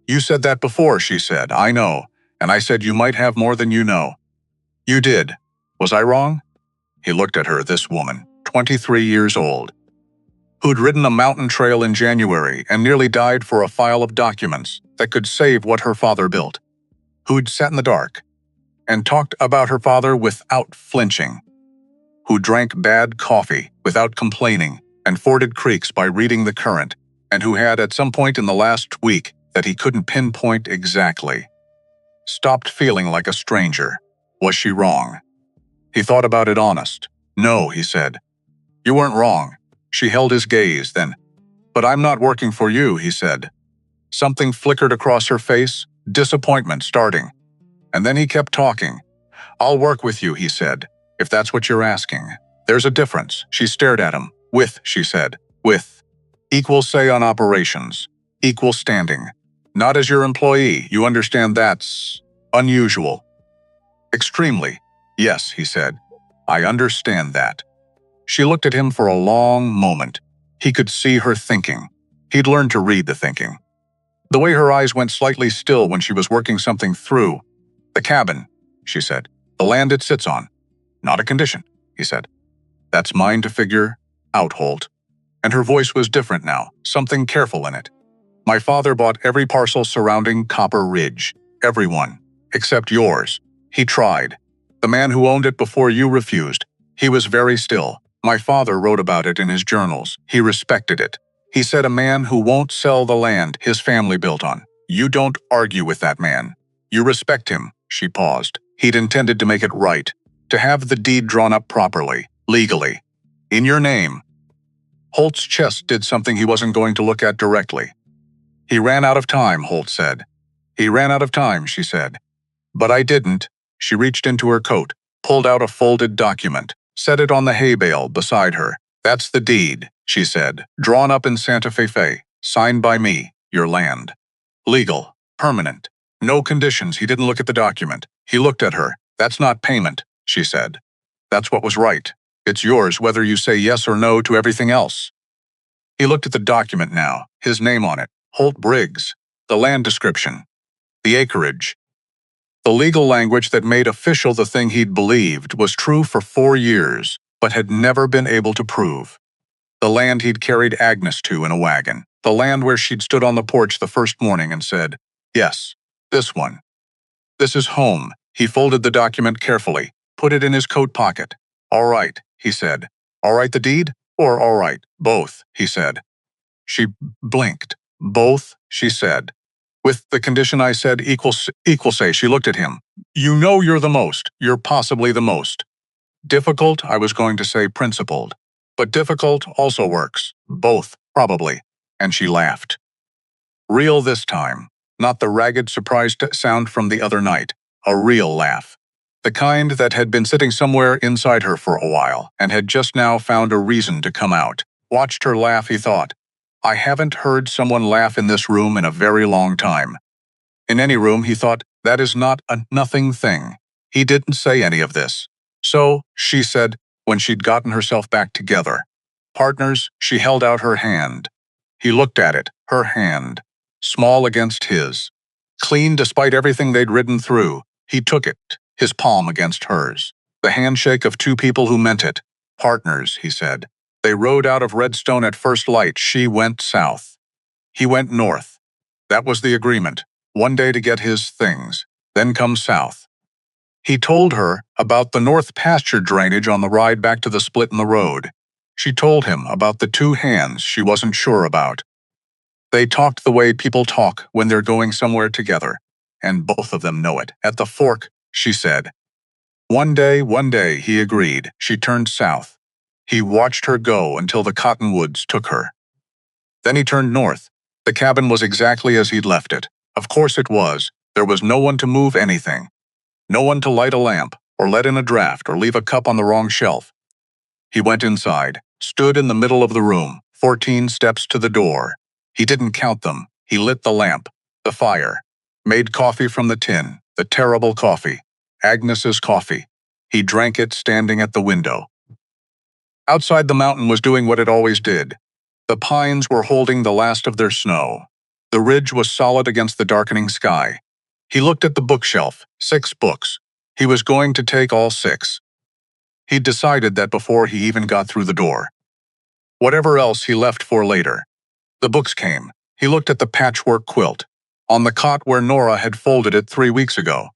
You said that before, she said. I know. And I said you might have more than you know. You did. Was I wrong? He looked at her, this woman, 23 years old, who'd ridden a mountain trail in January and nearly died for a file of documents that could save what her father built, who'd sat in the dark and talked about her father without flinching, who drank bad coffee without complaining and forded creeks by reading the current, and who had at some point in the last week that he couldn't pinpoint exactly, stopped feeling like a stranger. Was she wrong? He thought about it honest. No, he said. You weren't wrong. She held his gaze, then. But I'm not working for you, he said. Something flickered across her face, disappointment starting. And then he kept talking. I'll work with you, he said, if that's what you're asking. There's a difference. She stared at him. With, she said. With. Equal say on operations. Equal standing. Not as your employee, you understand that's unusual. Extremely. Yes, he said. I understand that. She looked at him for a long moment. He could see her thinking. He'd learned to read the thinking. The way her eyes went slightly still when she was working something through. The cabin, she said. The land it sits on. Not a condition, he said. That's mine to figure out, Holt. And her voice was different now, something careful in it. My father bought every parcel surrounding Copper Ridge. Everyone. Except yours. He tried. The man who owned it before you refused. He was very still. My father wrote about it in his journals. He respected it. He said a man who won't sell the land his family built on. You don't argue with that man. You respect him. She paused. He'd intended to make it right. To have the deed drawn up properly, legally. In your name. Holt's chest did something he wasn't going to look at directly. He ran out of time, Holt said. He ran out of time, she said. But I didn't. She reached into her coat, pulled out a folded document, set it on the hay bale beside her. That's the deed, she said, drawn up in Santa Fe, signed by me, your land. Legal, permanent. No conditions. He didn't look at the document. He looked at her. That's not payment, she said. That's what was right. It's yours whether you say yes or no to everything else. He looked at the document now, his name on it, Holt Briggs, the land description, the acreage. The legal language that made official the thing he'd believed was true for 4 years, but had never been able to prove. The land he'd carried Agnes to in a wagon, the land where she'd stood on the porch the first morning and said, yes, this one. This is home. He folded the document carefully, put it in his coat pocket. All right, he said. All right, the deed? Or all right, both, he said. She blinked. Both, she said. With the condition I said equal say, she looked at him. You know you're the most. You're possibly the most. Difficult, I was going to say principled. But difficult also works. Both, probably. And she laughed. Real this time. Not the ragged, surprised sound from the other night. A real laugh. The kind that had been sitting somewhere inside her for a while and had just now found a reason to come out. Watched her laugh, he thought. I haven't heard someone laugh in this room in a very long time. In any room, he thought, that is not a nothing thing. He didn't say any of this. So, she said, when she'd gotten herself back together. Partners, she held out her hand. He looked at it, her hand, small against his. Clean despite everything they'd ridden through, he took it, his palm against hers. The handshake of two people who meant it. Partners, he said. They rode out of Redstone at first light. She went south. He went north. That was the agreement. one day to get his things, then come south. He told her about the north pasture drainage on the ride back to the split in the road. She told him about the two hands she wasn't sure about. They talked the way people talk when they're going somewhere together, and both of them know it. At the fork, she said. One day, he agreed. She turned south. He watched her go until the cottonwoods took her. Then he turned north. The cabin was exactly as he'd left it. Of course it was. There was no one to move anything. No one to light a lamp, or let in a draft, or leave a cup on the wrong shelf. He went inside, stood in the middle of the room, 14 steps to the door. He didn't count them. He lit the lamp, the fire, made coffee from the tin, the terrible coffee, Agnes's coffee. He drank it standing at the window. Outside, the mountain was doing what it always did. The pines were holding the last of their snow. The ridge was solid against the darkening sky. He looked at the bookshelf, 6 books. He was going to take all 6. He'd decided that before he even got through the door. Whatever else he left for later. The books came. He looked at the patchwork quilt, on the cot where Nora had folded it 3 weeks ago.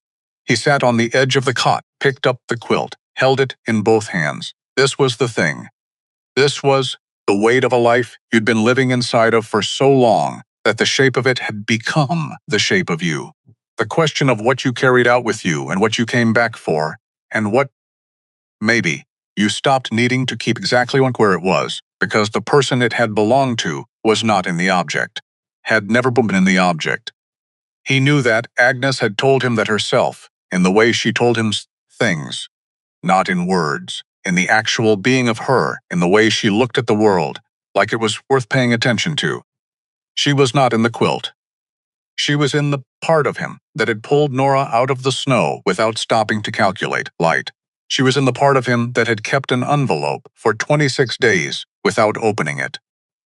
He sat on the edge of the cot, picked up the quilt, held it in both hands. This was the thing. This was the weight of a life you'd been living inside of for so long that the shape of it had become the shape of you. The question of what you carried out with you and what you came back for, and what, maybe, you stopped needing to keep exactly where it was, because the person it had belonged to was not in the object, had never been in the object. He knew that Agnes had told him that herself, in the way she told him things, not in words, in the actual being of her, in the way she looked at the world, like it was worth paying attention to. She was not in the quilt. She was in the part of him that had pulled Nora out of the snow without stopping to calculate light. She was in the part of him that had kept an envelope for 26 days without opening it.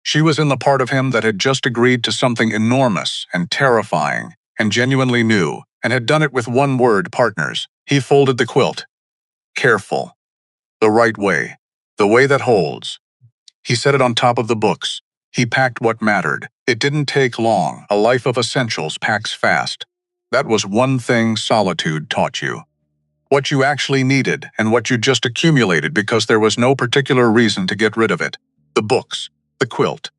She was in the part of him that had just agreed to something enormous and terrifying and genuinely new, and had done it with one-word partners. He folded the quilt. Careful. The right way. The way that holds. He set it on top of the books. He packed what mattered. It didn't take long. A life of essentials packs fast. That was one thing solitude taught you. What you actually needed and what you just accumulated because there was no particular reason to get rid of it. The books. The quilt.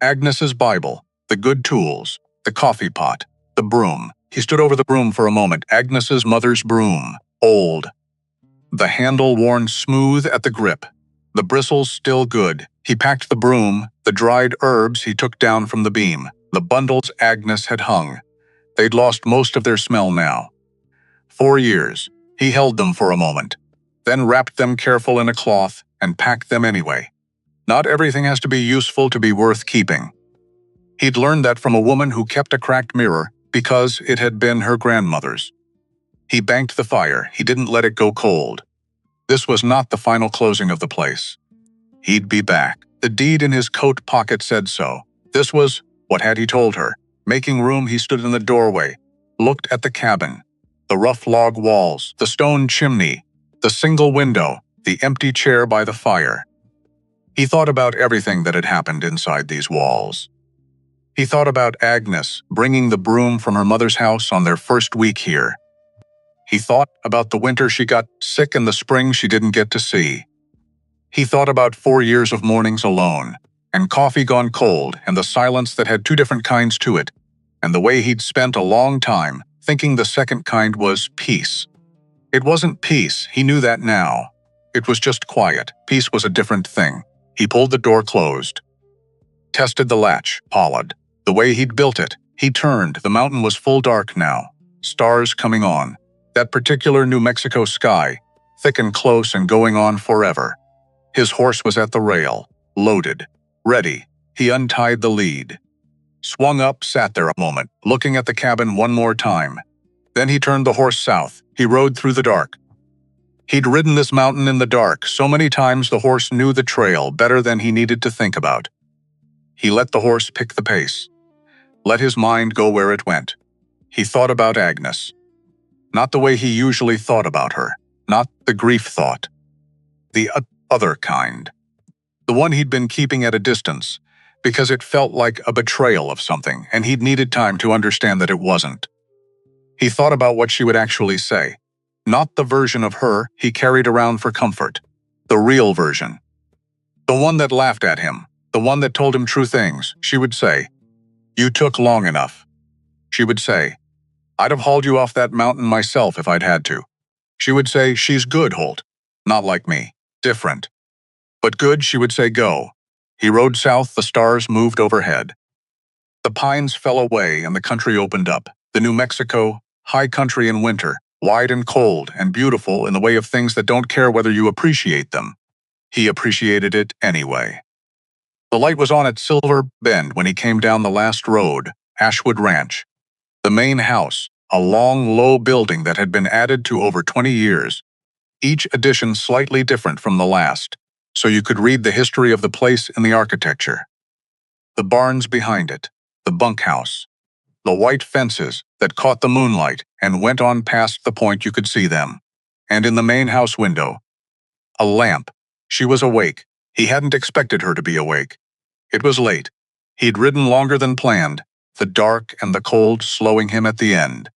Agnes's Bible. The good tools. The coffee pot. The broom. He stood over the broom for a moment. Agnes's mother's broom. Old. The handle worn smooth at the grip. The bristles still good. He packed the broom, the dried herbs he took down from the beam, the bundles Agnes had hung. They'd lost most of their smell now. 4 years. He held them for a moment, then wrapped them careful in a cloth and packed them anyway. Not everything has to be useful to be worth keeping. He'd learned that from a woman who kept a cracked mirror because it had been her grandmother's. He banked the fire. He didn't let it go cold. This was not the final closing of the place. He'd be back. The deed in his coat pocket said so. This was, what had he told her? Making room, he stood in the doorway, looked at the cabin, the rough log walls, the stone chimney, the single window, the empty chair by the fire. He thought about everything that had happened inside these walls. He thought about Agnes bringing the broom from her mother's house on their first week here. He thought about the winter she got sick and the spring she didn't get to see. He thought about 4 years of mornings alone, and coffee gone cold, and the silence that had 2 different kinds to it, and the way he'd spent a long time thinking the second kind was peace. It wasn't peace, he knew that now. It was just quiet. Peace was a different thing. He pulled the door closed. Tested the latch, Pollard. The way he'd built it. He turned. The mountain was full dark now. Stars coming on. That particular New Mexico sky, thick and close and going on forever. His horse was at the rail, loaded, ready. He untied the lead. Swung up, sat there a moment, looking at the cabin one more time. Then he turned the horse south. He rode through the dark. He'd ridden this mountain in the dark so many times the horse knew the trail better than he needed to think about. He let the horse pick the pace. Let his mind go where it went. He thought about Agnes. Not the way he usually thought about her. Not the grief thought. The other kind. The one he'd been keeping at a distance, because it felt like a betrayal of something, and he'd needed time to understand that it wasn't. He thought about what she would actually say. Not the version of her he carried around for comfort. The real version. The one that laughed at him. The one that told him true things. She would say, "You took long enough." She would say, "I'd have hauled you off that mountain myself if I'd had to." She would say, "She's good, Holt. Not like me. Different." But good, she would say, "Go." He rode south, the stars moved overhead. The pines fell away and the country opened up. The New Mexico, high country in winter, wide and cold and beautiful in the way of things that don't care whether you appreciate them. He appreciated it anyway. The light was on at Silver Bend when he came down the last road, Ashwood Ranch. The main house, a long, low building that had been added to over 20 years, each addition slightly different from the last, so you could read the history of the place in the architecture. The barns behind it, the bunkhouse, the white fences that caught the moonlight and went on past the point you could see them, and in the main house window, a lamp. She was awake. He hadn't expected her to be awake. It was late. He'd ridden longer than planned, the dark and the cold slowing him at the end.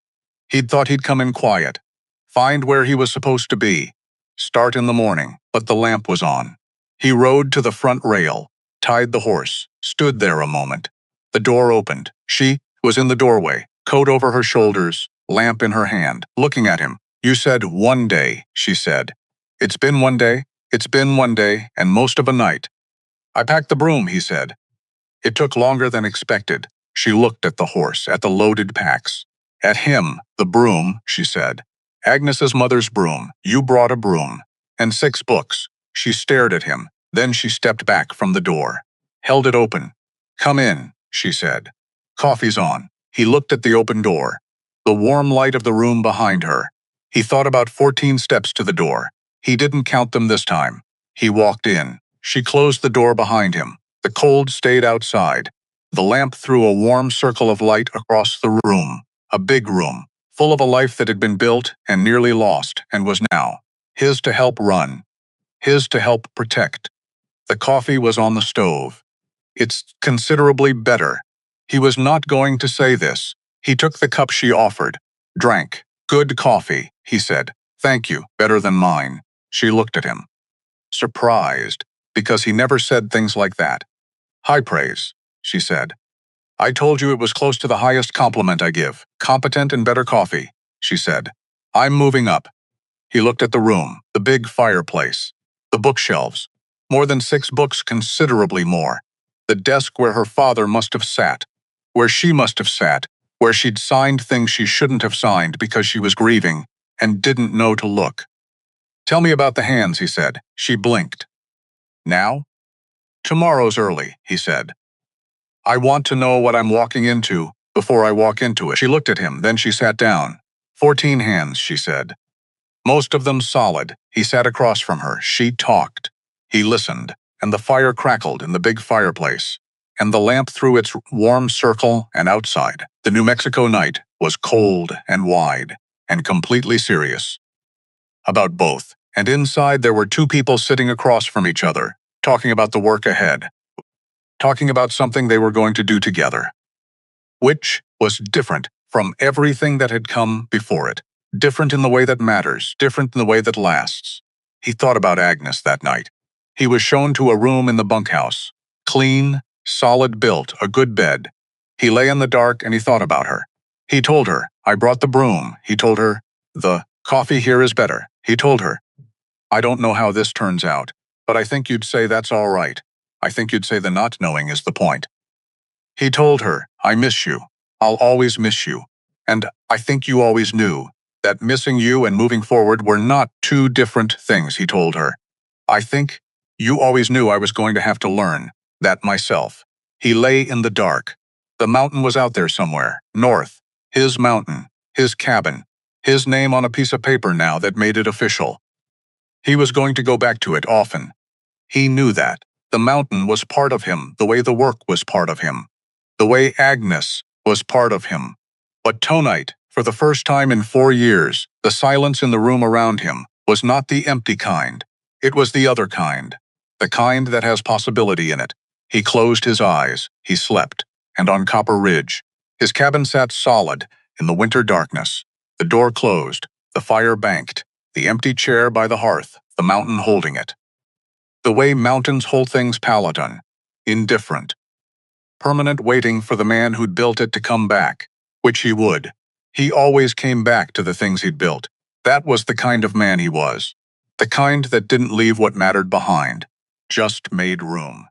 He'd thought he'd come in quiet, find where he was supposed to be, start in the morning, but the lamp was on. He rode to the front rail, tied the horse, stood there a moment. The door opened. She was in the doorway, coat over her shoulders, lamp in her hand, looking at him. "You said 1 day," she said. "It's been 1 day. It's been 1 day, and most of a night." "I packed the broom," he said. It took longer than expected. She looked at the horse, at the loaded packs. At him, the broom, she said. "Agnes's mother's broom. You brought a broom. And 6 books. She stared at him. Then she stepped back from the door. Held it open. "Come in," she said. "Coffee's on." He looked at the open door. The warm light of the room behind her. He thought about 14 steps to the door. He didn't count them this time. He walked in. She closed the door behind him. The cold stayed outside. The lamp threw a warm circle of light across the room. A big room, full of a life that had been built and nearly lost and was now his to help run, his to help protect. The coffee was on the stove. "It's considerably better." He was not going to say this. He took the cup she offered, drank. "Good coffee," he said. "Thank you, better than mine." She looked at him, surprised, because he never said things like that. "High praise," she said. "I told you it was close to the highest compliment I give. Competent and better coffee," she said. "I'm moving up." He looked at the room, the big fireplace, the bookshelves, more than 6 books, considerably more. The desk where her father must have sat, where she must have sat, where she'd signed things she shouldn't have signed because she was grieving and didn't know to look. "Tell me about the hands," he said. She blinked. "Now?" "Tomorrow's early," he said. "I want to know what I'm walking into before I walk into it." She looked at him, then she sat down. 14 hands, she said. Most of them solid. He sat across from her. She talked. He listened, and the fire crackled in the big fireplace, and the lamp threw its warm circle, and outside, the New Mexico night was cold and wide and completely serious. About both, and inside there were 2 people sitting across from each other, talking about the work ahead, talking about something they were going to do together, which was different from everything that had come before it, different in the way that matters, different in the way that lasts. He thought about Agnes that night. He was shown to a room in the bunkhouse, clean, solid built, a good bed. He lay in the dark and he thought about her. He told her, "I brought the broom." He told her, "The coffee here is better." He told her, "I don't know how this turns out, but I think you'd say that's all right. I think you'd say the not knowing is the point." He told her, "I miss you. I'll always miss you. And I think you always knew that missing you and moving forward were not 2 different things," he told her. "I think you always knew I was going to have to learn that myself." He lay in the dark. The mountain was out there somewhere, north. His mountain, his cabin, his name on a piece of paper now that made it official. He was going to go back to it often. He knew that. The mountain was part of him, the way the work was part of him, the way Agnes was part of him. But tonight, for the first time in 4 years, the silence in the room around him was not the empty kind. It was the other kind, the kind that has possibility in it. He closed his eyes, he slept, and on Copper Ridge, his cabin sat solid in the winter darkness. The door closed, the fire banked, the empty chair by the hearth, the mountain holding it. The way mountains hold things Paladin, indifferent, permanent, waiting for the man who'd built it to come back, which he would. He always came back to the things he'd built. That was the kind of man he was. The kind that didn't leave what mattered behind, just made room.